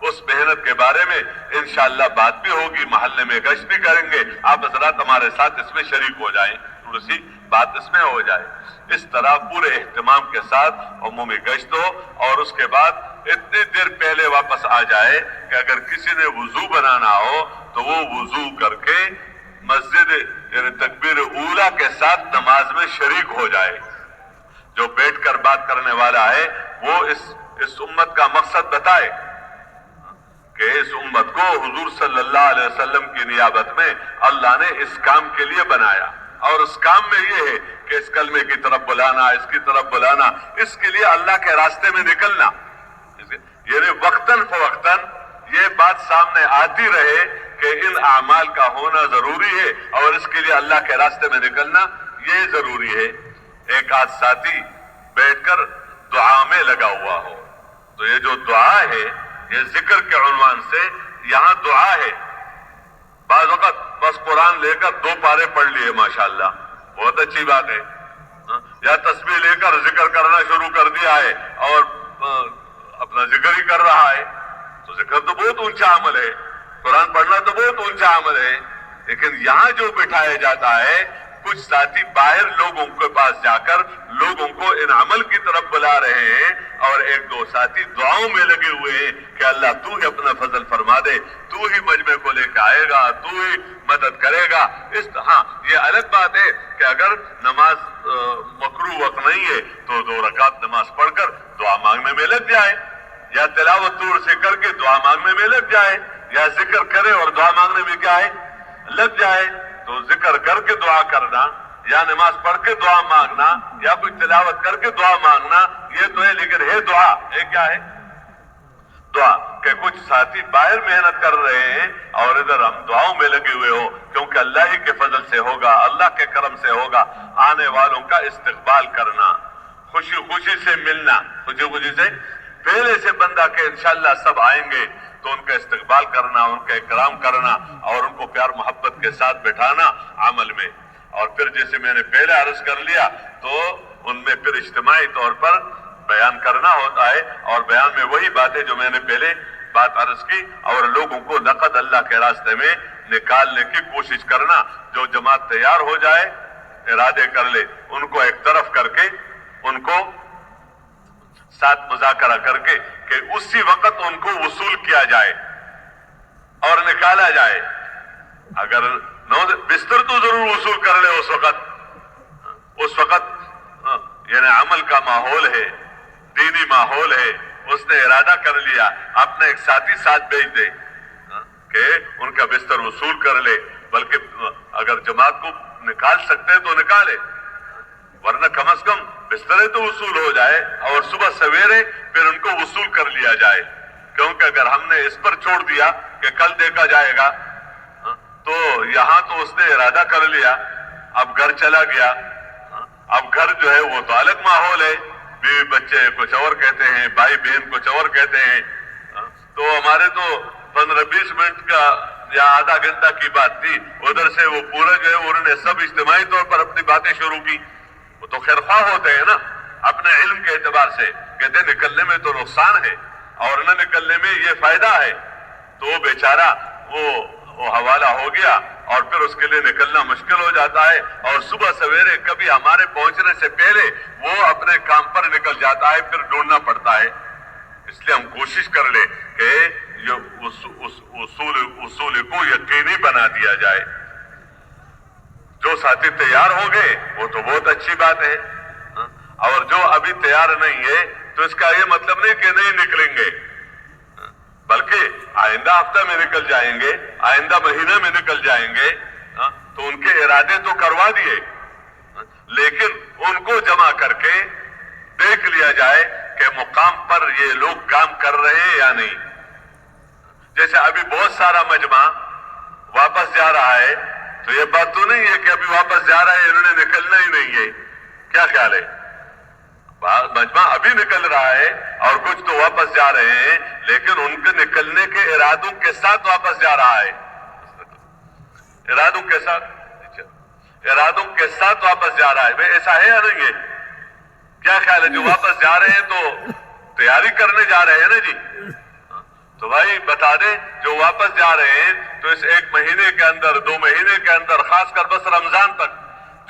اس محنت کے بارے میں انشاءاللہ بات بھی ہوگی، محلے میں گشت بھی کریں گے، آپ حضرات ہمارے ساتھ اس میں شریک ہو جائیں، تھوڑی سی بات اس میں ہو جائے۔ اس طرح پورے اہتمام کے ساتھ عمومی گشت ہو، اور اس کے بعد اتنی دیر پہلے واپس آ جائے کہ اگر کسی نے وضو بنانا ہو تو وہ وضو کر کے مسجد یعنی تکبیر اولیٰ کے ساتھ نماز میں شریک ہو جائے۔ جو بیٹھ کر بات کرنے والا ہے وہ اس امت کا مقصد بتائے کہ اس امت کو حضور صلی اللہ علیہ وسلم کی نیابت میں اللہ نے اس کام کے لیے بنایا، اور اس کام میں یہ ہے کہ اس کلمے کی طرف بلانا، اس کی طرف بلانا، اس کے لیے اللہ کے راستے میں نکلنا، یعنی وقتاً فوقتاً یہ بات سامنے آتی رہے کہ ان اعمال کا ہونا ضروری ہے، اور اس کے لیے اللہ کے راستے میں نکلنا یہ ضروری ہے۔ ایک آدھ ساتھی بیٹھ کر دعا میں لگا ہوا ہو تو یہ جو دعا ہے یہ ذکر کے عنوان سے یہاں دعا ہے، بعض وقت بس قرآن لے کر 2 پارے پڑھ لیے ماشاءاللہ، بہت اچھی بات ہے، یا تسبیح لے کر ذکر کرنا شروع کر دیا ہے اور اپنا ذکر ہی کر رہا ہے، تو ذکر تو بہت اونچا عمل ہے، قرآن پڑھنا تو بہت اونچا عمل ہے، لیکن یہاں جو بٹھایا جاتا ہے کچھ ساتھی باہر لوگوں کے پاس جا کر لوگوں کو ان عمل کی طرف بلا رہے ہیں، اور 1-2 ساتھی دعاؤں میں لگے ہوئے ہیں کہ اللہ تو ہی اپنا فضل فرما دے، تو ہی مجمع کو لے کے آئے گا، تو ہی مدد کرے گا۔ ہاں یہ الگ بات ہے کہ اگر نماز مکروہ وقت نہیں ہے تو 2 رکعت نماز پڑھ کر دعا مانگنے میں لگ جائے، یا تلاوت طور سے کر کے دعا مانگنے میں لگ جائے، یا ذکر کرے اور دعا مانگنے میں کیا ہے لگ جائے۔ تو ذکر کر کے دعا کرنا، یا نماز پڑھ کے دعا مانگنا، یا کوئی تلاوت کر کے دعا مانگنا یہ تو ہے، لیکن ہے دعا، ہے کیا ہے دعا، کہ کچھ ساتھی باہر محنت کر رہے ہیں اور ادھر ہم دعاؤں میں لگے ہوئے ہو، کیونکہ اللہ ہی کے فضل سے ہوگا، اللہ کے کرم سے ہوگا، آنے والوں کا استقبال کرنا، خوشی خوشی سے ملنا، خوشی خوشی سے پہلے سے بندہ کہ انشاءاللہ سب آئیں گے تو ان کا استقبال کرنا، ان کا اکرام کرنا، اور ان کو پیار محبت کے ساتھ بٹھانا عمل میں۔ اور پھر جیسے میں نے پہلے عرض کر لیا تو ان میں پھر اجتماعی طور پر بیان کرنا ہوتا ہے، اور بیان میں وہی باتیں جو میں نے پہلے بات عرض کی، اور لوگوں کو نقد اللہ کے راستے میں نکالنے کی کوشش کرنا۔ جو جماعت تیار ہو جائے ارادے کر لے، ان کو ایک طرف کر کے ان کو ساتھ مذاکرہ کر کے کہ اسی وقت ان کو وصول کیا جائے اور نکالا جائے۔ اگر بستر تو ضرور وصول کر لے اس وقت یعنی عمل کا ماحول ہے، دینی ماحول ہے، اس نے ارادہ کر لیا، اپنے ایک ساتھی ساتھ بھیج دے کہ ان کا بستر وصول کر لے، بلکہ اگر جماعت کو نکال سکتے تو نکالے، ورنہ کم از کم بسترے تو وصول ہو جائے، اور صبح سویرے پھر ان کو وصول کر لیا جائے، کیونکہ اگر ہم نے اس پر چھوڑ دیا کہ کل دیکھا جائے گا تو یہاں تو اس نے ارادہ کر لیا، اب گھر چلا گیا، اب گھر جو ہے وہ تو الگ ماحول ہے، بیوی بچے کچھ اور کہتے ہیں، بھائی بہن کچھ اور کہتے ہیں، تو ہمارے تو 15-20 منٹ کا یا آدھا گھنٹہ کی بات تھی، ادھر سے وہ پورا جو ہے انہوں نے سب اجتماعی طور پر اپنی باتیں شروع کی۔ وہ تو خیر خواہ ہوتے ہیں نا اپنے علم کے اعتبار سے، کہتے ہیں نکلنے میں تو نقصان ہے اور نہ نکلنے میں یہ فائدہ ہے، تو وہ بیچارہ وہ حوالہ ہو گیا، اور پھر اس کے لیے نکلنا مشکل ہو جاتا ہے، اور صبح سویرے کبھی ہمارے پہنچنے سے پہلے وہ اپنے کام پر نکل جاتا ہے، پھر ڈھونڈنا پڑتا ہے۔ اس لیے ہم کوشش کر لیں کہ اصول کو یقینی بنا دیا جائے۔ جو ساتھی تیار ہو گئے وہ تو بہت اچھی بات ہے، اور جو ابھی تیار نہیں ہے تو اس کا یہ مطلب نہیں کہ نہیں نکلیں گے، بلکہ آئندہ ہفتہ میں نکل جائیں گے، آئندہ مہینے میں نکل جائیں گے، تو ان کے ارادے تو کروا دیے، لیکن ان کو جمع کر کے دیکھ لیا جائے کہ مقام پر یہ لوگ کام کر رہے ہیں یا نہیں۔ جیسے ابھی بہت سارا مجمع واپس جا رہا ہے، تو یہ بات تو نہیں ہے کہ ابھی واپس جا رہا ہے انہوں نے نکلنا ہی نہیں ہے، کیا خیال ہے؟ مجمع ابھی نکل رہا ہے اور کچھ تو واپس جا رہے ہیں، لیکن ان کے نکلنے کے ارادوں کے ساتھ واپس جا رہا ہے، ارادوں کے ساتھ واپس جا رہا ہے۔ ایسا ہے یا نہیں ہے؟ کیا خیال ہے؟ جو واپس جا رہے ہیں تو تیاری کرنے جا رہے ہیں نا جی، تو بھائی بتا دیں جو واپس جا رہے ہیں تو اس 1 مہینے کے اندر 2 مہینے کے اندر خاص کر بس رمضان تک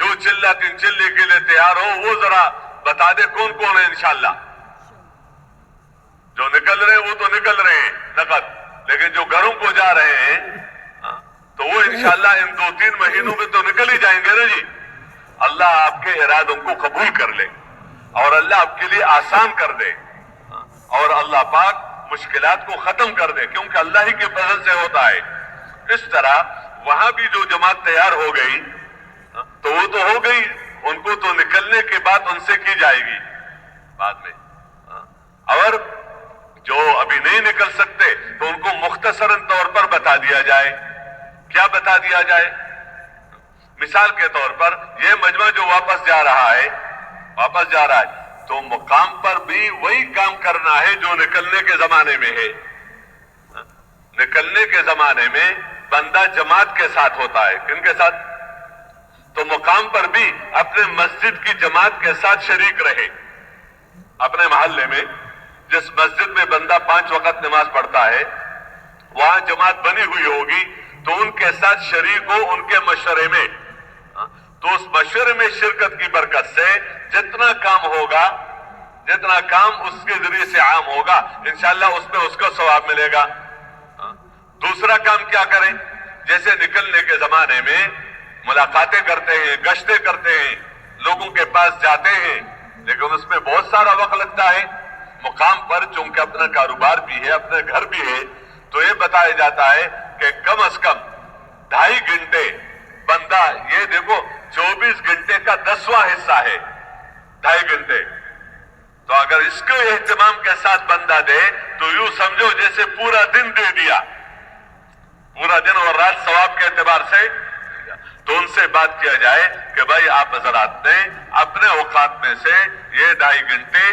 جو چلہ تین چلے کے لیے تیار ہو وہ ذرا بتا دے کون کون ہے انشاءاللہ. جو نکل رہے ہیں وہ تو نکل رہے ہیں نقد, لیکن جو گھروں کو جا رہے ہیں تو وہ انشاءاللہ ان 2-3 مہینوں میں تو نکل ہی جائیں گے نا جی. اللہ آپ کے ارادوں کو قبول کر لے اور اللہ آپ کے لیے آسان کر دے اور اللہ پاک مشکلات کو ختم کر دے, کیونکہ اللہ ہی کے فضل سے ہوتا ہے. اس طرح وہاں بھی جو جماعت تیار ہو گئی تو وہ تو ہو گئی, ان کو تو نکلنے کے بعد ان سے کی جائے گی بعد میں. اور جو ابھی نہیں نکل سکتے تو ان کو مختصراً طور پر بتا دیا جائے. کیا بتا دیا جائے؟ مثال کے طور پر یہ مجمع جو واپس جا رہا ہے تو مقام پر بھی وہی کام کرنا ہے جو نکلنے کے زمانے میں ہے. نکلنے کے زمانے میں بندہ جماعت کے ساتھ ہوتا ہے. کن کے ساتھ؟ تو مقام پر بھی اپنے مسجد کی جماعت کے ساتھ شریک رہے. اپنے محلے میں جس مسجد میں بندہ 5 وقت نماز پڑھتا ہے وہاں جماعت بنی ہوئی ہوگی تو ان کے ساتھ شریک ہو ان کے مشورے میں. تو اس مشورے میں شرکت کی برکت سے جتنا کام ہوگا, جتنا کام اس کے ذریعے سے عام ہوگا انشاءاللہ اس میں اس کو ثواب ملے گا. دوسرا کام کیا کریں؟ جیسے نکلنے کے زمانے میں ملاقاتیں کرتے ہیں, گشتیں کرتے ہیں, لوگوں کے پاس جاتے ہیں, لیکن اس میں بہت سارا وقت لگتا ہے. مقام پر چونکہ اپنا کاروبار بھی ہے, اپنے گھر بھی ہے, تو یہ بتایا جاتا ہے کہ کم از کم 2.5 گھنٹے بندہ, یہ دیکھو 24 گھنٹے کا 10واں حصہ ہے 2.5 گھنٹے, تو اگر اس کو اہتمام کے ساتھ بندہ دے تو یوں سمجھو جیسے پورا دن دے دیا, پورا دن اور رات ثواب کے اعتبار سے. تو ان سے بات کیا جائے کہ بھائی آپ حضرات نے اپنے اوقات میں سے یہ 2.5 گھنٹے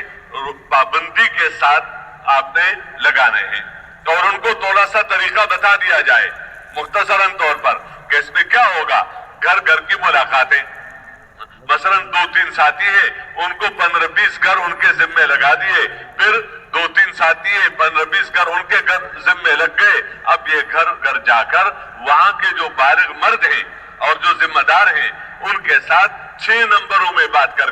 پابندی کے ساتھ آپ نے لگانے ہیں, اور ان کو تھوڑا سا طریقہ بتا دیا جائے مختصراً طور پر کہ اس میں کیا ہوگا. گھر گھر کی ملاقاتیں, مثلا 2-3 ساتھی ہیں ان کو 15-20 گھر ان کے ذمے لگا دیے, پھر 2-3 ساتھی ہیں 15-20 گھر ان کے ذمے لگ گئے. اب یہ گھر گھر جا کر وہاں کے جو بالغ مرد ہیں اور جو ذمہ دار ہیں ان کے ساتھ 6 نمبروں میں بات کر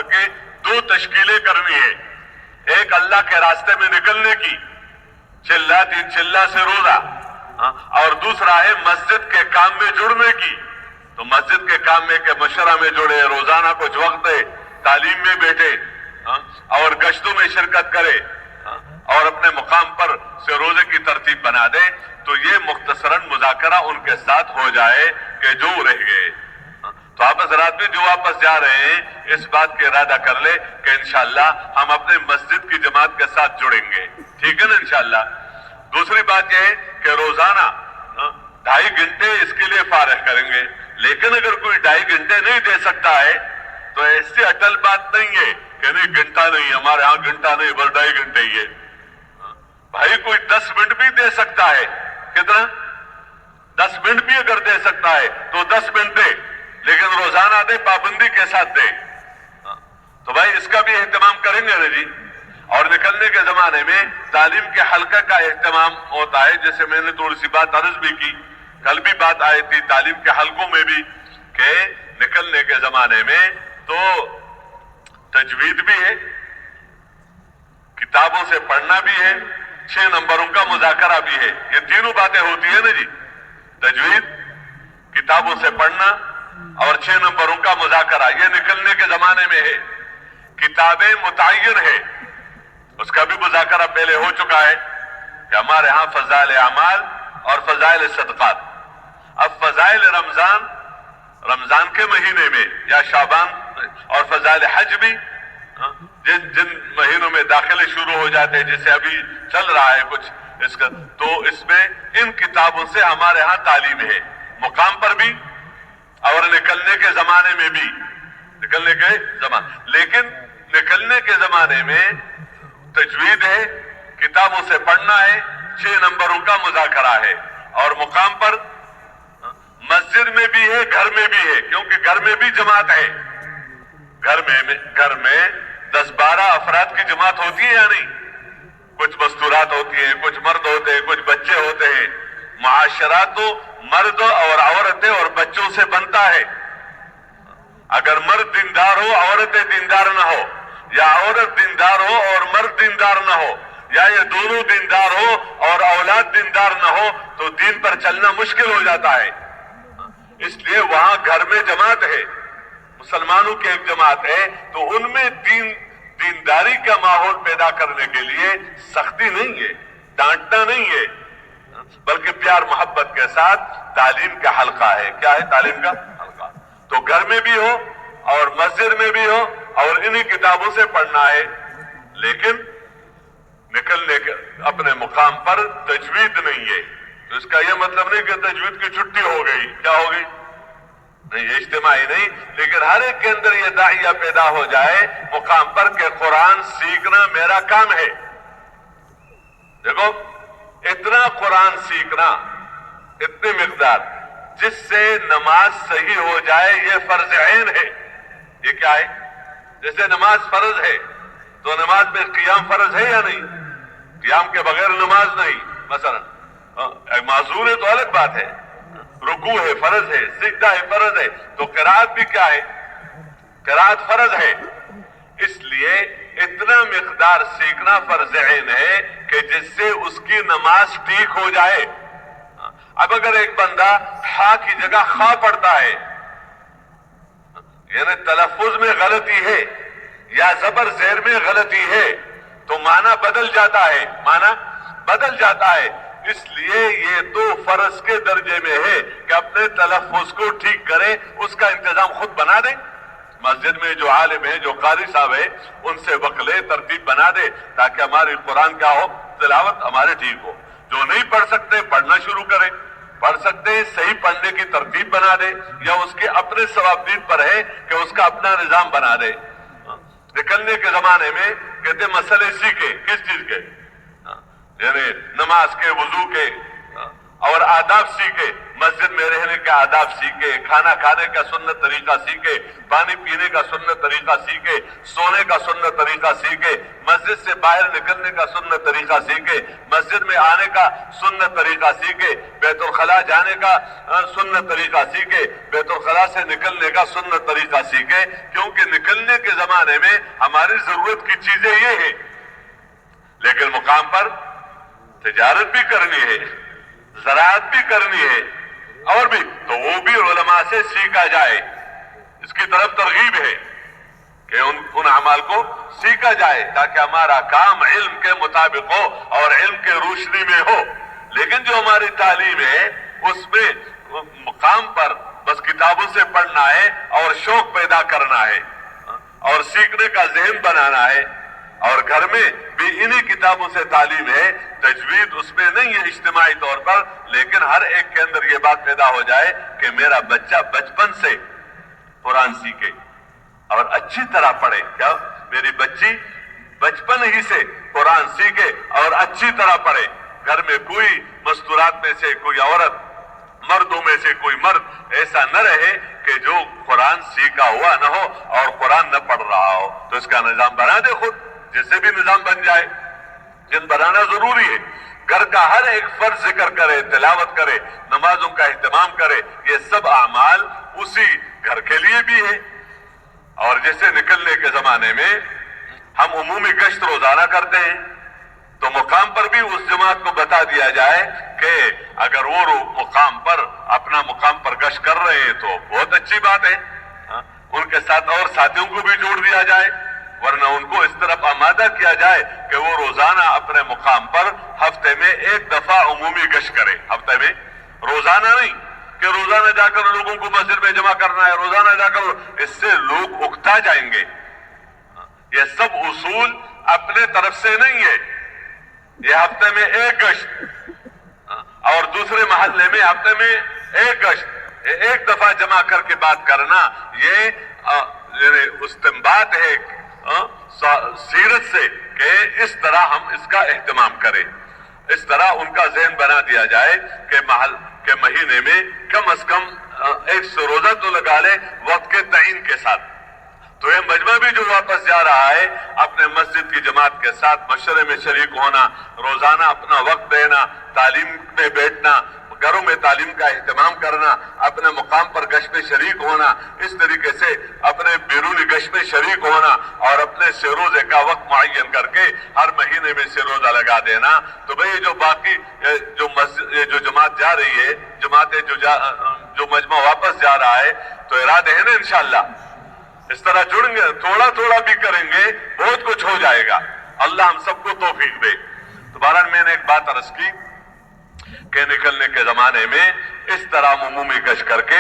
کے 2 تشکیلیں کرنی ہے. ایک اللہ کے راستے میں نکلنے کی, چلہ 3 چلہ سے روزہ, اور دوسرا ہے مسجد کے کام میں جڑنے کی. تو مسجد کے کام میں کہ مشورہ میں جڑے, روزانہ کچھ وقت دے, تعلیم میں بیٹھے اور گشتوں میں شرکت کرے اور اپنے مقام پر سے روزے کی ترتیب بنا دے. تو یہ مختصراً مذاکرہ ان کے ساتھ ہو جائے کہ جو رہ گئے. تو آپ حضرات بھی جو واپس جا رہے ہیں اس بات کا ارادہ کر لے کہ انشاءاللہ ہم اپنے مسجد کی جماعت کے ساتھ جڑیں گے, ٹھیک ہے نا انشاءاللہ. دوسری بات یہ ہے کہ روزانہ 2.5 گھنٹے اس کے لیے فارغ کریں گے, لیکن اگر کوئی 2.5 گھنٹے نہیں دے سکتا ہے تو ایسی اٹل بات نہیں ہے کہ نہیں گھنٹہ نہیں, ہمارے ہاں گھنٹہ نہیں بس 2.5 گھنٹے ہی ہے. بھائی کوئی 10 منٹ بھی دے سکتا ہے, کتنا 10 منٹ بھی اگر دے سکتا ہے تو 10 منٹ دے, لیکن روزانہ دے, پابندی کے ساتھ دے. تو بھائی اس کا بھی اہتمام کریں گے نا جی. اور نکلنے کے زمانے میں تعلیم کے حلقہ کا اہتمام ہوتا ہے, جیسے میں نے تھوڑی سی بات عرض بھی کی, کل بھی بات آئی تھی تعلیم کے حلقوں میں بھی کہ نکلنے کے زمانے میں تو تجوید بھی ہے, کتابوں سے پڑھنا بھی ہے, 6 نمبروں کا مذاکرہ بھی ہے. یہ تینوں باتیں ہوتی ہیں نا جی, تجوید, کتابوں سے پڑھنا اور 6 نمبروں کا مذاکرہ. یہ نکلنے کے زمانے میں ہے. کتابیں متعین ہے, اس کا بھی مذاکرہ پہلے ہو چکا ہے کہ ہمارے ہاں فضائل اعمال اور فضائل صدقات. اب فضائل رمضان کے مہینے میں یا شعبان, اور فضائل حج بھی جن مہینوں میں داخلے شروع ہو جاتے ہیں, جیسے ابھی چل رہا ہے کچھ اس کا, تو اس میں ان کتابوں سے ہمارے ہاں تعلیم ہے مقام پر بھی اور نکلنے کے زمانے میں بھی. لیکن نکلنے کے زمانے میں تجوید ہے, کتابوں سے پڑھنا ہے, 6 نمبروں کا مذاکرہ ہے, اور مقام پر مسجد میں بھی ہے, گھر میں بھی ہے, کیونکہ گھر میں بھی جماعت ہے. گھر میں 10-12 افراد کی جماعت ہوتی ہے یا نہیں؟ کچھ مستورات ہوتی ہیں، کچھ مرد ہوتے ہیں، کچھ بچے ہوتے ہیں. معاشرہ تو مرد اور عورتیں اور بچوں سے بنتا ہے. اگر مرد دیندار ہو عورتیں دیندار نہ ہو، یا عورت دیندار ہو اور مرد دیندار نہ ہو، یا یہ دونوں دیندار ہو اور اولاد دیندار نہ ہو، تو دین پر چلنا مشکل ہو جاتا ہے. اس لیے وہاں گھر میں جماعت ہے، مسلمانوں کی ایک جماعت ہے، تو ان میں دینداری کا ماحول پیدا کرنے کے لیے سختی نہیں ہے، ڈانٹنا نہیں ہے، بلکہ پیار محبت کے ساتھ تعلیم کا حلقہ ہے. کیا ہے تعلیم کا حلقہ؟ تو گھر میں بھی ہو اور مسجد میں بھی ہو اور انہی کتابوں سے پڑھنا ہے. لیکن نکلنے کے اپنے مقام پر تجوید نہیں ہے. تو اس کا یہ مطلب نہیں کہ تجوید کی چھٹی ہو گئی. کیا ہو گئی؟ نہیں، اجتماعی نہیں، لیکن ہر ایک کے اندر یہ داعیہ پیدا ہو جائے مقام پر کہ قرآن سیکھنا میرا کام ہے. دیکھو، اتنا قرآن سیکھنا، اتنی مقدار جس سے نماز صحیح ہو جائے، یہ فرض عین ہے. یہ کیا ہے؟ جیسے نماز فرض ہے تو نماز میں قیام فرض ہے یا نہیں؟ قیام کے بغیر نماز نہیں. مثلا معذور ہے تو الگ بات ہے، رکوع ہے فرض ہے، سجدہ ہے فرض ہے، تو قرات بھی کیا ہے؟ قرات فرض ہے. اس لیے اتنا مقدار سیکھنا فرض عین ہے کہ جس سے اس کی نماز ٹھیک ہو جائے. اب اگر ایک بندہ ہا کی جگہ خا پڑھتا ہے، یعنی تلفظ میں غلطی ہے یا زبر زیر میں غلطی ہے، تو معنی بدل جاتا ہے، معنی بدل جاتا ہے. اس لیے یہ تو فرض کے درجے میں ہے کہ اپنے تلفظ کو ٹھیک کرے، اس کا انتظام خود بنا دے. مسجد میں جو عالم ہے، جو قاری صاحب ہے، ان سے وقلے ترتیب بنا دے تاکہ ہماری قرآن کیا ہو، تلاوت ہمارے ٹھیک ہو. جو نہیں پڑھ سکتے پڑھنا شروع کریں، پڑھ سکتے ہیں صحیح پڑھنے کی ترتیب بنا دے، یا اس کے اپنے ثوابدید پر ہے کہ اس کا اپنا نظام بنا دے. نکلنے کے زمانے میں کہتے مسئلے سیکھے، کس چیز کے؟ یعنی نماز کے، وضو کے اور آداب سیکھے. مسجد میں رہنے کے آداب سیکھے، کھانا کھانے کا سنت طریقہ سیکھے، پانی پینے کا سنت طریقہ سیکھے، سونے کا سنت طریقہ سیکھے، مسجد سے باہر نکلنے کا سنت طریقہ سیکھے، مسجد میں آنے کا سنت طریقہ سیکھے، بیت الخلاء جانے کا سنت طریقہ سیکھے، بیت الخلاء سے نکلنے کا سنت طریقہ سیکھے. کیونکہ نکلنے کے زمانے میں ہماری ضرورت کی چیزیں یہ ہیں، لیکن مقام پر تجارت بھی کرنی ہے، زراعت بھی کرنی ہے، اور بھی تو وہ بھی علماء سے سیکھا جائے. اس کی طرف ترغیب ہے کہ ان اعمال کو سیکھا جائے تاکہ ہمارا کام علم کے مطابق ہو اور علم کے روشنی میں ہو. لیکن جو ہماری تعلیم ہے اس میں مقام پر بس کتابوں سے پڑھنا ہے اور شوق پیدا کرنا ہے اور سیکھنے کا ذہن بنانا ہے. اور گھر میں بھی انہی کتابوں سے تعلیم ہے. تجوید اس میں نہیں ہے اجتماعی طور پر، لیکن ہر ایک کے اندر یہ بات پیدا ہو جائے کہ میرا بچہ بچپن سے قرآن سیکھے اور اچھی طرح پڑھے. کیا میری بچی بچپن ہی سے قرآن سیکھے اور اچھی طرح پڑھے. گھر میں کوئی مستورات میں سے کوئی عورت، مردوں میں سے کوئی مرد ایسا نہ رہے کہ جو قرآن سیکھا ہوا نہ ہو اور قرآن نہ پڑھ رہا ہو. تو اس کا نظام بنا دے خود، جیسے بھی نظام بن جائے. جن بنانا ضروری ہے. گھر کا ہر ایک فرض ذکر کرے، تلاوت کرے، نمازوں کا اہتمام کرے. یہ سب اعمال اسی گھر کے لیے بھی ہے. اور جیسے نکلنے کے زمانے میں ہم عمومی گشت روزانہ کرتے ہیں، تو مقام پر بھی اس جماعت کو بتا دیا جائے کہ اگر وہ مقام پر اپنا مقام پر گشت کر رہے ہیں تو بہت اچھی بات ہے. ان کے ساتھ اور ساتھیوں کو بھی جوڑ دیا جائے، ورنہ ان کو اس طرف آمادہ کیا جائے کہ وہ روزانہ اپنے مقام پر ہفتے میں ایک دفعہ عمومی گشت کرے. ہفتے میں، روزانہ نہیں کہ روزانہ جا کر لوگوں کو مسجد میں جمع کرنا ہے، روزانہ جا کر. اس سے لوگ اکتا جائیں گے. یہ سب اصول اپنے طرف سے نہیں ہے. یہ ہفتے میں ایک گشت اور دوسرے محلے میں ہفتے میں ایک گشت، ایک دفعہ جمع کر کے بات کرنا، یہ استنباط ہے سیرت سے کہ اس طرح ہم اس کا اہتمام کریں. اس طرح ان کا ذہن بنا دیا جائے کہ مہینے میں کم از کم 100 روزہ تو لگا لے وقت کے تعین کے ساتھ. تو یہ مجمع بھی جو واپس جا رہا ہے اپنے مسجد کی جماعت کے ساتھ مشورے میں شریک ہونا، روزانہ اپنا وقت دینا، تعلیم میں بیٹھنا، گھروں میں تعلیم کا اہتمام کرنا، اپنے مقام پر گشت میں شریک ہونا، اس طریقے سے اپنے بیرونی گشت میں شریک ہونا اور اپنے سے روزے کا وقت معین کر کے ہر مہینے میں سے روزہ لگا دینا. تو بھئی جو باقی جو جماعت جا رہی ہے، جماعتیں جو مجمع واپس جا رہا ہے، تو ارادے ہیں نا انشاءاللہ اس طرح جڑیں گے، تھوڑا تھوڑا بھی کریں گے بہت کچھ ہو جائے گا. اللہ ہم سب کو توفیق دے. تو بہرحال میں نے ایک بات عرض کی کہ نکلنے کے زمانے میں اس طرح عمومی گشت کر کے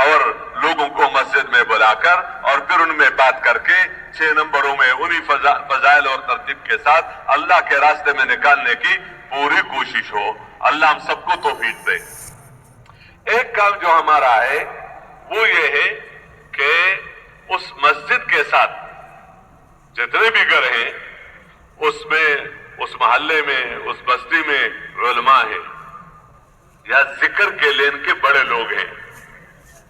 اور لوگوں کو مسجد میں بلا کر اور پھر ان میں بات کر کے 6 نمبروں میں انہی فضائل اور ترتیب کے ساتھ اللہ کے راستے میں نکالنے کی پوری کوشش ہو. اللہ ہم سب کو توفیق دے. ایک کام جو ہمارا ہے وہ یہ ہے کہ اس مسجد کے ساتھ جتنے بھی گھر ہیں اس میں، اس محلے میں، اس بستی میں علماء ہیں یا ذکر کے لین کے بڑے لوگ ہیں،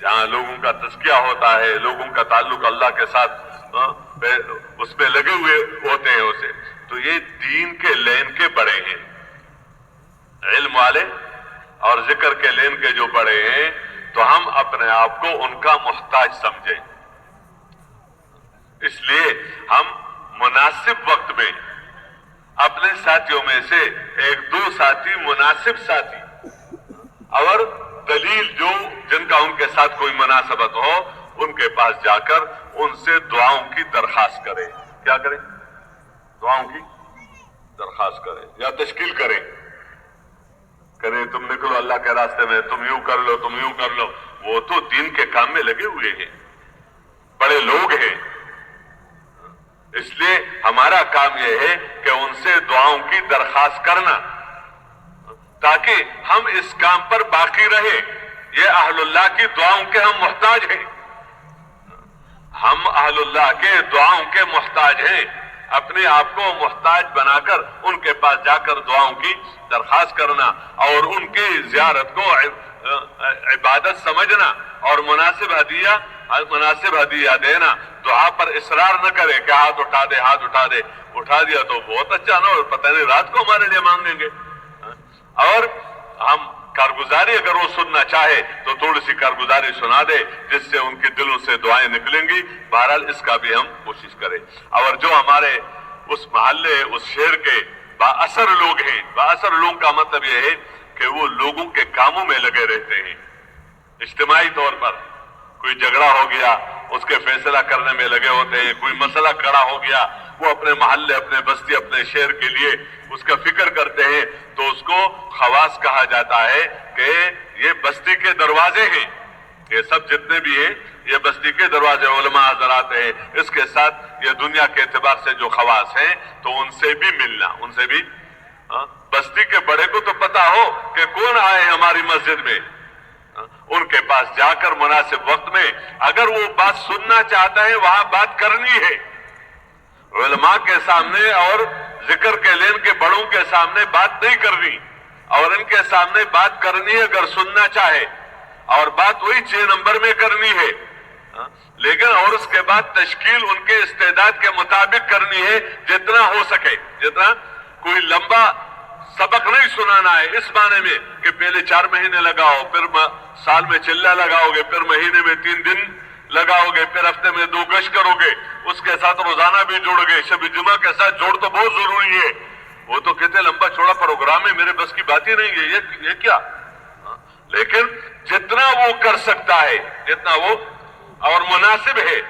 جہاں لوگوں کا تزکیہ ہوتا ہے، لوگوں کا تعلق اللہ کے ساتھ اس میں لگے ہوئے ہوتے ہیں اسے، تو یہ دین کے لین کے بڑے ہیں، علم والے اور ذکر کے لین کے جو بڑے ہیں، تو ہم اپنے آپ کو ان کا محتاج سمجھیں. اس لیے ہم مناسب وقت میں اپنے ساتھیوں میں سے 1-2 ساتھی، مناسب ساتھی اور دلیل جو جن کا ان کے ساتھ کوئی مناسبت ہو، ان کے پاس جا کر ان سے دعاؤں کی درخواست کرے. کیا کریں؟ دعاؤں کی درخواست کریں یا تشکیل کریں. تم نکلو اللہ کے راستے میں، تم یوں کر لو، تم یوں کر لو. وہ تو دین کے کام میں لگے ہوئے ہیں، بڑے لوگ ہیں. اس لیے ہمارا کام یہ ہے کہ ان سے دعاؤں کی درخواست کرنا تاکہ ہم اس کام پر باقی رہیں. یہ اہل اللہ کی دعاؤں کے ہم محتاج ہیں، ہم اہل اللہ کے دعاؤں کے محتاج ہیں. اپنے آپ کو محتاج بنا کر ان کے پاس جا کر دعاؤں کی درخواست کرنا اور ان کی زیارت کو عبادت سمجھنا اور مناسب ہدیہ دینا. دعا پر اصرار نہ کرے کہ ہاتھ اٹھا دے، ہاتھ اٹھا دے. اٹھا دیا تو بہت اچھا نا، اور پتہ نہیں رات کو ہمارے لیے مانگیں گے. اور ہم کارگزاری اگر وہ سننا چاہے تو تھوڑی سی کارگزاری سنا دے جس سے ان کے دلوں سے دعائیں نکلیں گی. بہرحال اس کا بھی ہم کوشش کریں. اور جو ہمارے اس محلے، اس شہر کے با اثر لوگ ہیں، با اثر لوگ کا مطلب یہ ہے کہ وہ لوگوں کے کاموں میں لگے رہتے ہیں. اجتماعی طور پر کوئی جھگڑا ہو گیا اس کے فیصلہ کرنے میں لگے ہوتے ہیں، کوئی مسئلہ کھڑا ہو گیا وہ اپنے محلے، اپنے بستی، اپنے شہر کے لیے اس کا فکر کرتے ہیں. تو اس کو خواص کہا جاتا ہے کہ یہ بستی کے دروازے ہیں. یہ سب جتنے بھی ہیں یہ بستی کے دروازے، علماء حضرات ہیں. اس کے ساتھ یہ دنیا کے اعتبار سے جو خواص ہیں تو ان سے بھی ملنا، ان سے بھی بستی کے بڑے کو تو پتا ہو کہ کون آئے ہماری مسجد میں، ان کے پاس جا کر مناسب وقت میں اگر وہ بات سننا چاہتا ہے وہاں بات کرنی ہے. علماء کے سامنے اور ذکر کے لین کے بڑوں کے سامنے بات نہیں کرنی، اور ان کے سامنے بات کرنی ہے اگر سننا چاہے، اور بات وہی 6 نمبر میں کرنی ہے. لیکن اور اس کے بعد تشکیل ان کے استعداد کے مطابق کرنی ہے جتنا ہو سکے. جتنا کوئی لمبا سبق نہیں سنانا ہے اس معنی میں کہ پہلے 4 مہینے لگاؤ، پھر سال میں چلہ لگاؤ گے، پھر مہینے میں 3 دن لگاؤ گے، پھر ہفتے میں 2 گشت کرو گے، اس کے ساتھ روزانہ بھی جوڑ گے، شب جمعہ کے ساتھ جوڑ تو بہت ضروری ہے. وہ تو کہتے لمبا چوڑا پروگرام ہے، میرے بس کی بات ہی نہیں ہے یہ کیا. لیکن جتنا وہ کر سکتا ہے، جتنا وہ اور مناسب ہے،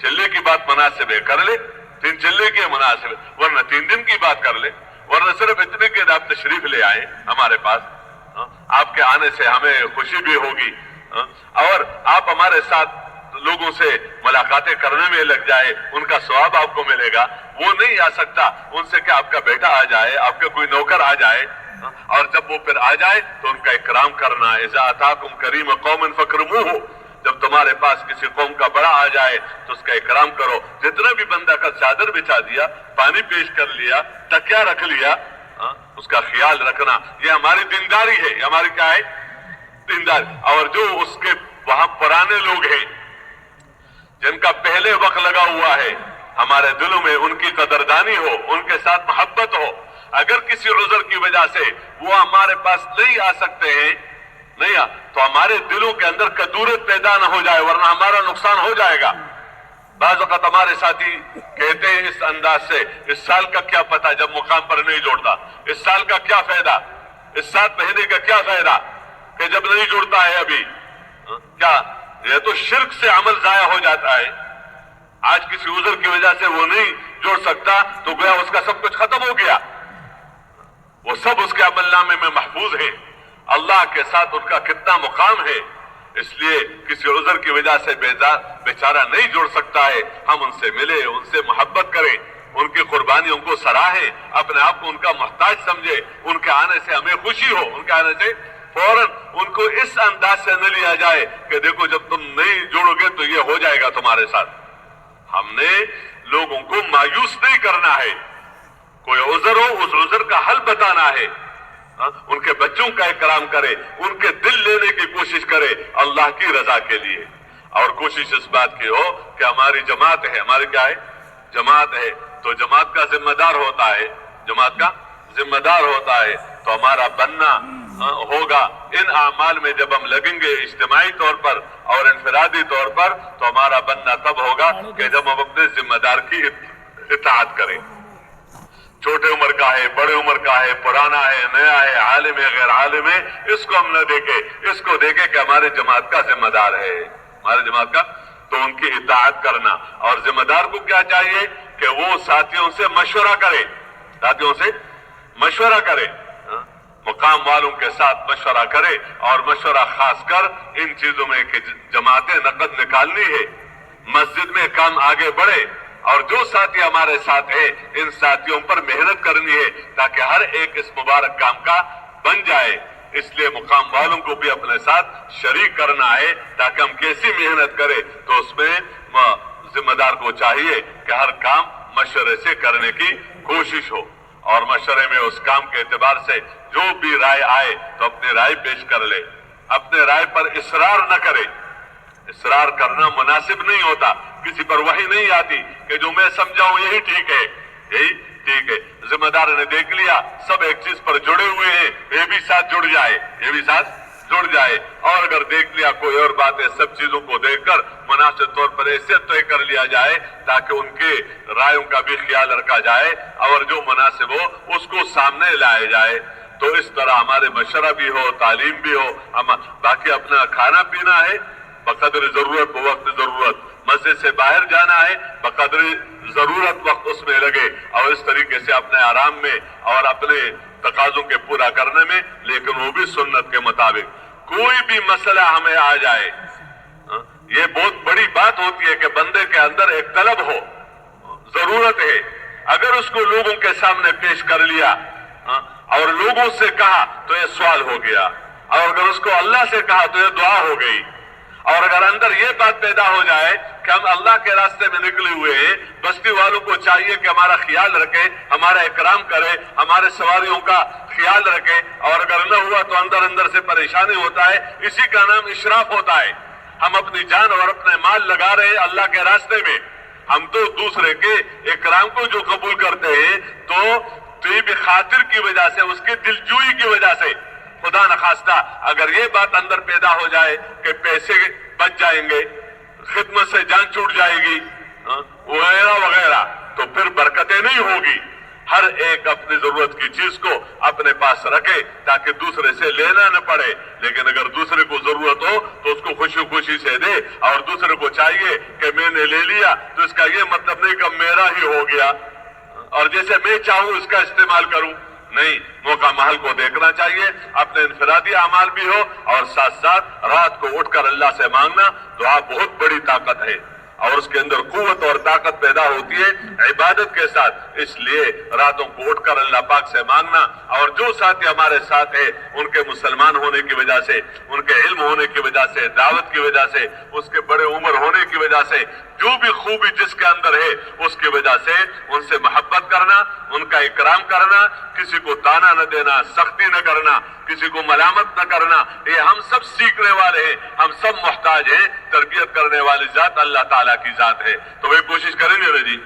چلے کی بات مناسب ہے کر لے، 3 چلے کی مناسب ہے، ورنہ 3 دن کی بات کر لے. ورنہ صرف اتنے کہ آپ تشریف لے آئیں ہمارے پاس، آپ کے آنے سے ہمیں خوشی بھی ہوگی، اور آپ ہمارے ساتھ لوگوں سے ملاقاتیں کرنے میں لگ جائے، ان کا ثواب آپ کو ملے گا. وہ نہیں آ سکتا ان سے کہ آپ کا بیٹا آ جائے، آپ کا کوئی نوکر آ جائے، اور جب وہ پھر آ جائے تو ان کا اکرام کرنا. اذا اتاکم کریم قوم فاکرموہ، جب تمہارے پاس کسی قوم کا بڑا آ جائے تو اس کا اکرام کرو. جتنا بھی بندہ کا چادر بچھا دیا، پانی پیش کر لیا، تکیا رکھ لیا، اس کا خیال رکھنا، یہ ہماری دینداری ہے. یہ ہماری کیا ہے؟ دینداری. اور جو اس کے وہاں پرانے لوگ ہیں جن کا پہلے وقت لگا ہوا ہے، ہمارے دلوں میں ان کی قدردانی ہو، ان کے ساتھ محبت ہو. اگر کسی عذر کی وجہ سے وہ ہمارے پاس نہیں آ سکتے ہیں تو ہمارے دلوں کے اندر کدورت پیدا نہ ہو جائے، ورنہ ہمارا نقصان ہو جائے گا. بعض وقت ہمارے ساتھی کہتے ہیں اس انداز سے، اس سال کا کیا پتہ جب مقام پر نہیں جوڑتا، اس سال کا کیا فائدہ، اس 7 مہینے کا کیا فائدہ کہ جب نہیں جڑتا ہے ابھی. کیا یہ تو شرک سے عمل ضائع ہو جاتا ہے. آج کسی عذر کی وجہ سے وہ نہیں جوڑ سکتا تو گویا اس کا سب کچھ ختم ہو گیا، وہ سب اس کے عمل نامے میں محفوظ ہیں. اللہ کے ساتھ ان کا کتنا مقام ہے. اس لیے کسی عذر کی وجہ سے بیچارہ نہیں جڑ سکتا ہے، ہم ان سے ملے، ان سے محبت کریں، ان کی قربانیوں کو سراہیں، اپنے آپ کو ان کا محتاج سمجھے. ان کے آنے سے ہمیں خوشی ہو، ان کے آنے سے فوراً ان کو اس انداز سے نہ لیا جائے کہ دیکھو جب تم نہیں جڑو گے تو یہ ہو جائے گا تمہارے ساتھ. ہم نے لوگوں کو مایوس نہیں کرنا ہے. کوئی عذر ہو اس عذر کا حل بتانا ہے. ان کے بچوں کا اکرام کرے، ان کے دل لینے کی کوشش کرے اللہ کی رضا کے لیے. اور کوشش اس بات کی ہو کہ ہماری جماعت ہے، ہماری کیا ہے؟ جماعت ہے. تو جماعت کا ذمہ دار ہوتا ہے، جماعت کا ذمہ دار ہوتا ہے تو ہمارا بننا ہوگا ان اعمال میں. جب ہم لگیں گے اجتماعی طور پر اور انفرادی طور پر تو ہمارا بننا تب ہوگا کہ جب ہم اپنے ذمہ دار کی اطاعت کریں. چھوٹے عمر کا ہے، بڑے عمر کا ہے، پرانا ہے، نیا ہے، عالم ہے، غیر عالم ہے، اس کو ہم نہ دیکھیں، اس کو دیکھیں کہ ہمارے جماعت کا ذمہ دار ہے، ہمارے جماعت کا. تو ان کی اطاعت کرنا. اور ذمہ دار کو کیا چاہیے کہ وہ ساتھیوں سے مشورہ کرے، ساتھیوں سے مشورہ کرے، مقام والوں کے ساتھ مشورہ کرے. اور مشورہ خاص کر ان چیزوں میں کہ جماعتیں نقد نکالنی ہے، مسجد میں کام آگے بڑھے، اور جو ساتھی ہمارے ساتھ ہیں ان ساتھیوں پر محنت کرنی ہے تاکہ ہر ایک اس مبارک کام کا بن جائے. اس لیے مقام والوں کو بھی اپنے ساتھ شریک کرنا ہے تاکہ ہم کیسی محنت کریں. تو اس میں ذمہ دار کو چاہیے کہ ہر کام مشورے سے کرنے کی کوشش ہو، اور مشورے میں اس کام کے اعتبار سے جو بھی رائے آئے تو اپنی رائے پیش کر لے. اپنے رائے پر اصرار نہ کرے. اصرار کرنا مناسب نہیں ہوتا. کسی پر وحی نہیں آتی کہ جو میں سمجھاؤں یہی ٹھیک ہے، یہی ٹھیک ہے. ذمہ دار نے دیکھ لیا سب ایک چیز پر جڑے ہوئے ہیں، یہ بھی ساتھ جڑ جائے، یہ بھی ساتھ جڑ جائے. اور اگر دیکھ لیا کوئی اور بات ہے، سب چیزوں کو دیکھ کر مناسب طور پر ایسے طے کر لیا جائے تاکہ ان کے رائےوں کا بھی خیال رکھا جائے اور جو مناسب ہو اس کو سامنے لایا جائے. تو اس طرح ہمارے مشورہ بھی ہو، تعلیم بھی ہو. باقی اپنا کھانا پینا ہے بقدر ضرورت، بوقت ضرورت. مسجد سے باہر جانا ہے بقدر ضرورت، وقت اس میں لگے، اور اس طریقے سے اپنے آرام میں اور اپنے تقاضوں کے پورا کرنے میں، لیکن وہ بھی سنت کے مطابق. کوئی بھی مسئلہ ہمیں آ جائے، یہ بہت بڑی بات ہوتی ہے کہ بندے کے اندر ایک طلب ہو، ضرورت ہے، اگر اس کو لوگوں کے سامنے پیش کر لیا اور لوگوں سے کہا تو یہ سوال ہو گیا، اور اگر اس کو اللہ سے کہا تو یہ دعا ہو گئی. اور اگر اندر یہ بات پیدا ہو جائے کہ ہم اللہ کے راستے میں نکلے ہوئے ہیں، بستی والوں کو چاہیے کہ ہمارا خیال رکھے، ہمارا اکرام کرے، ہمارے سواریوں کا خیال رکھے، اور اگر نہ ہوا تو اندر اندر سے پریشانی ہوتا ہے. اسی کا نام اشراف ہوتا ہے. ہم اپنی جان اور اپنے مال لگا رہے ہیں اللہ کے راستے میں. ہم تو دوسرے کے اکرام کو جو قبول کرتے ہیں تو یہ بھی خاطر کی وجہ سے، اس کی دلجوئی کی وجہ سے. خدا نخواستہ اگر یہ بات اندر پیدا ہو جائے کہ پیسے بچ جائیں گے، خدمت سے جان چھوٹ جائے گی وغیرہ وغیرہ، تو پھر برکتیں نہیں ہوگی. ہر ایک اپنی ضرورت کی چیز کو اپنے پاس رکھے تاکہ دوسرے سے لینا نہ پڑے. لیکن اگر دوسرے کو ضرورت ہو تو اس کو خوشی خوشی سے دے، اور دوسرے کو چاہیے کہ میں نے لے لیا تو اس کا یہ مطلب نہیں کہ میرا ہی ہو گیا اور جیسے میں چاہوں اس کا استعمال کروں. نہیں، موقع محل کو دیکھنا چاہیے. اپنے انفرادی اعمال بھی ہو اور ساتھ ساتھ رات کو اٹھ کر اللہ سے مانگنا. دعا بہت بڑی طاقت ہے اور اس کے اندر قوت اور طاقت پیدا ہوتی ہے عبادت کے ساتھ. اس لیے راتوں کو اٹھ کر اللہ پاک سے مانگنا. اور جو ساتھی ہمارے ساتھ ہیں ان کے مسلمان ہونے کی وجہ سے، ان کے علم ہونے کی وجہ سے، دعوت کی وجہ سے، اس کے بڑے عمر ہونے کی وجہ سے جو بھی خوبی جس کے اندر ہے اس کی وجہ سے ان سے محبت کرنا، ان کا اکرام کرنا، کسی کو تانا نہ دینا، سختی نہ کرنا، کسی کو ملامت نہ کرنا، یہ ہم سب سیکھنے والے ہیں، ہم سب محتاج ہیں۔ تربیت کرنے والی ذات اللہ تعالیٰ کی ذات ہے، تو وہ کوشش کریں گے نا جی۔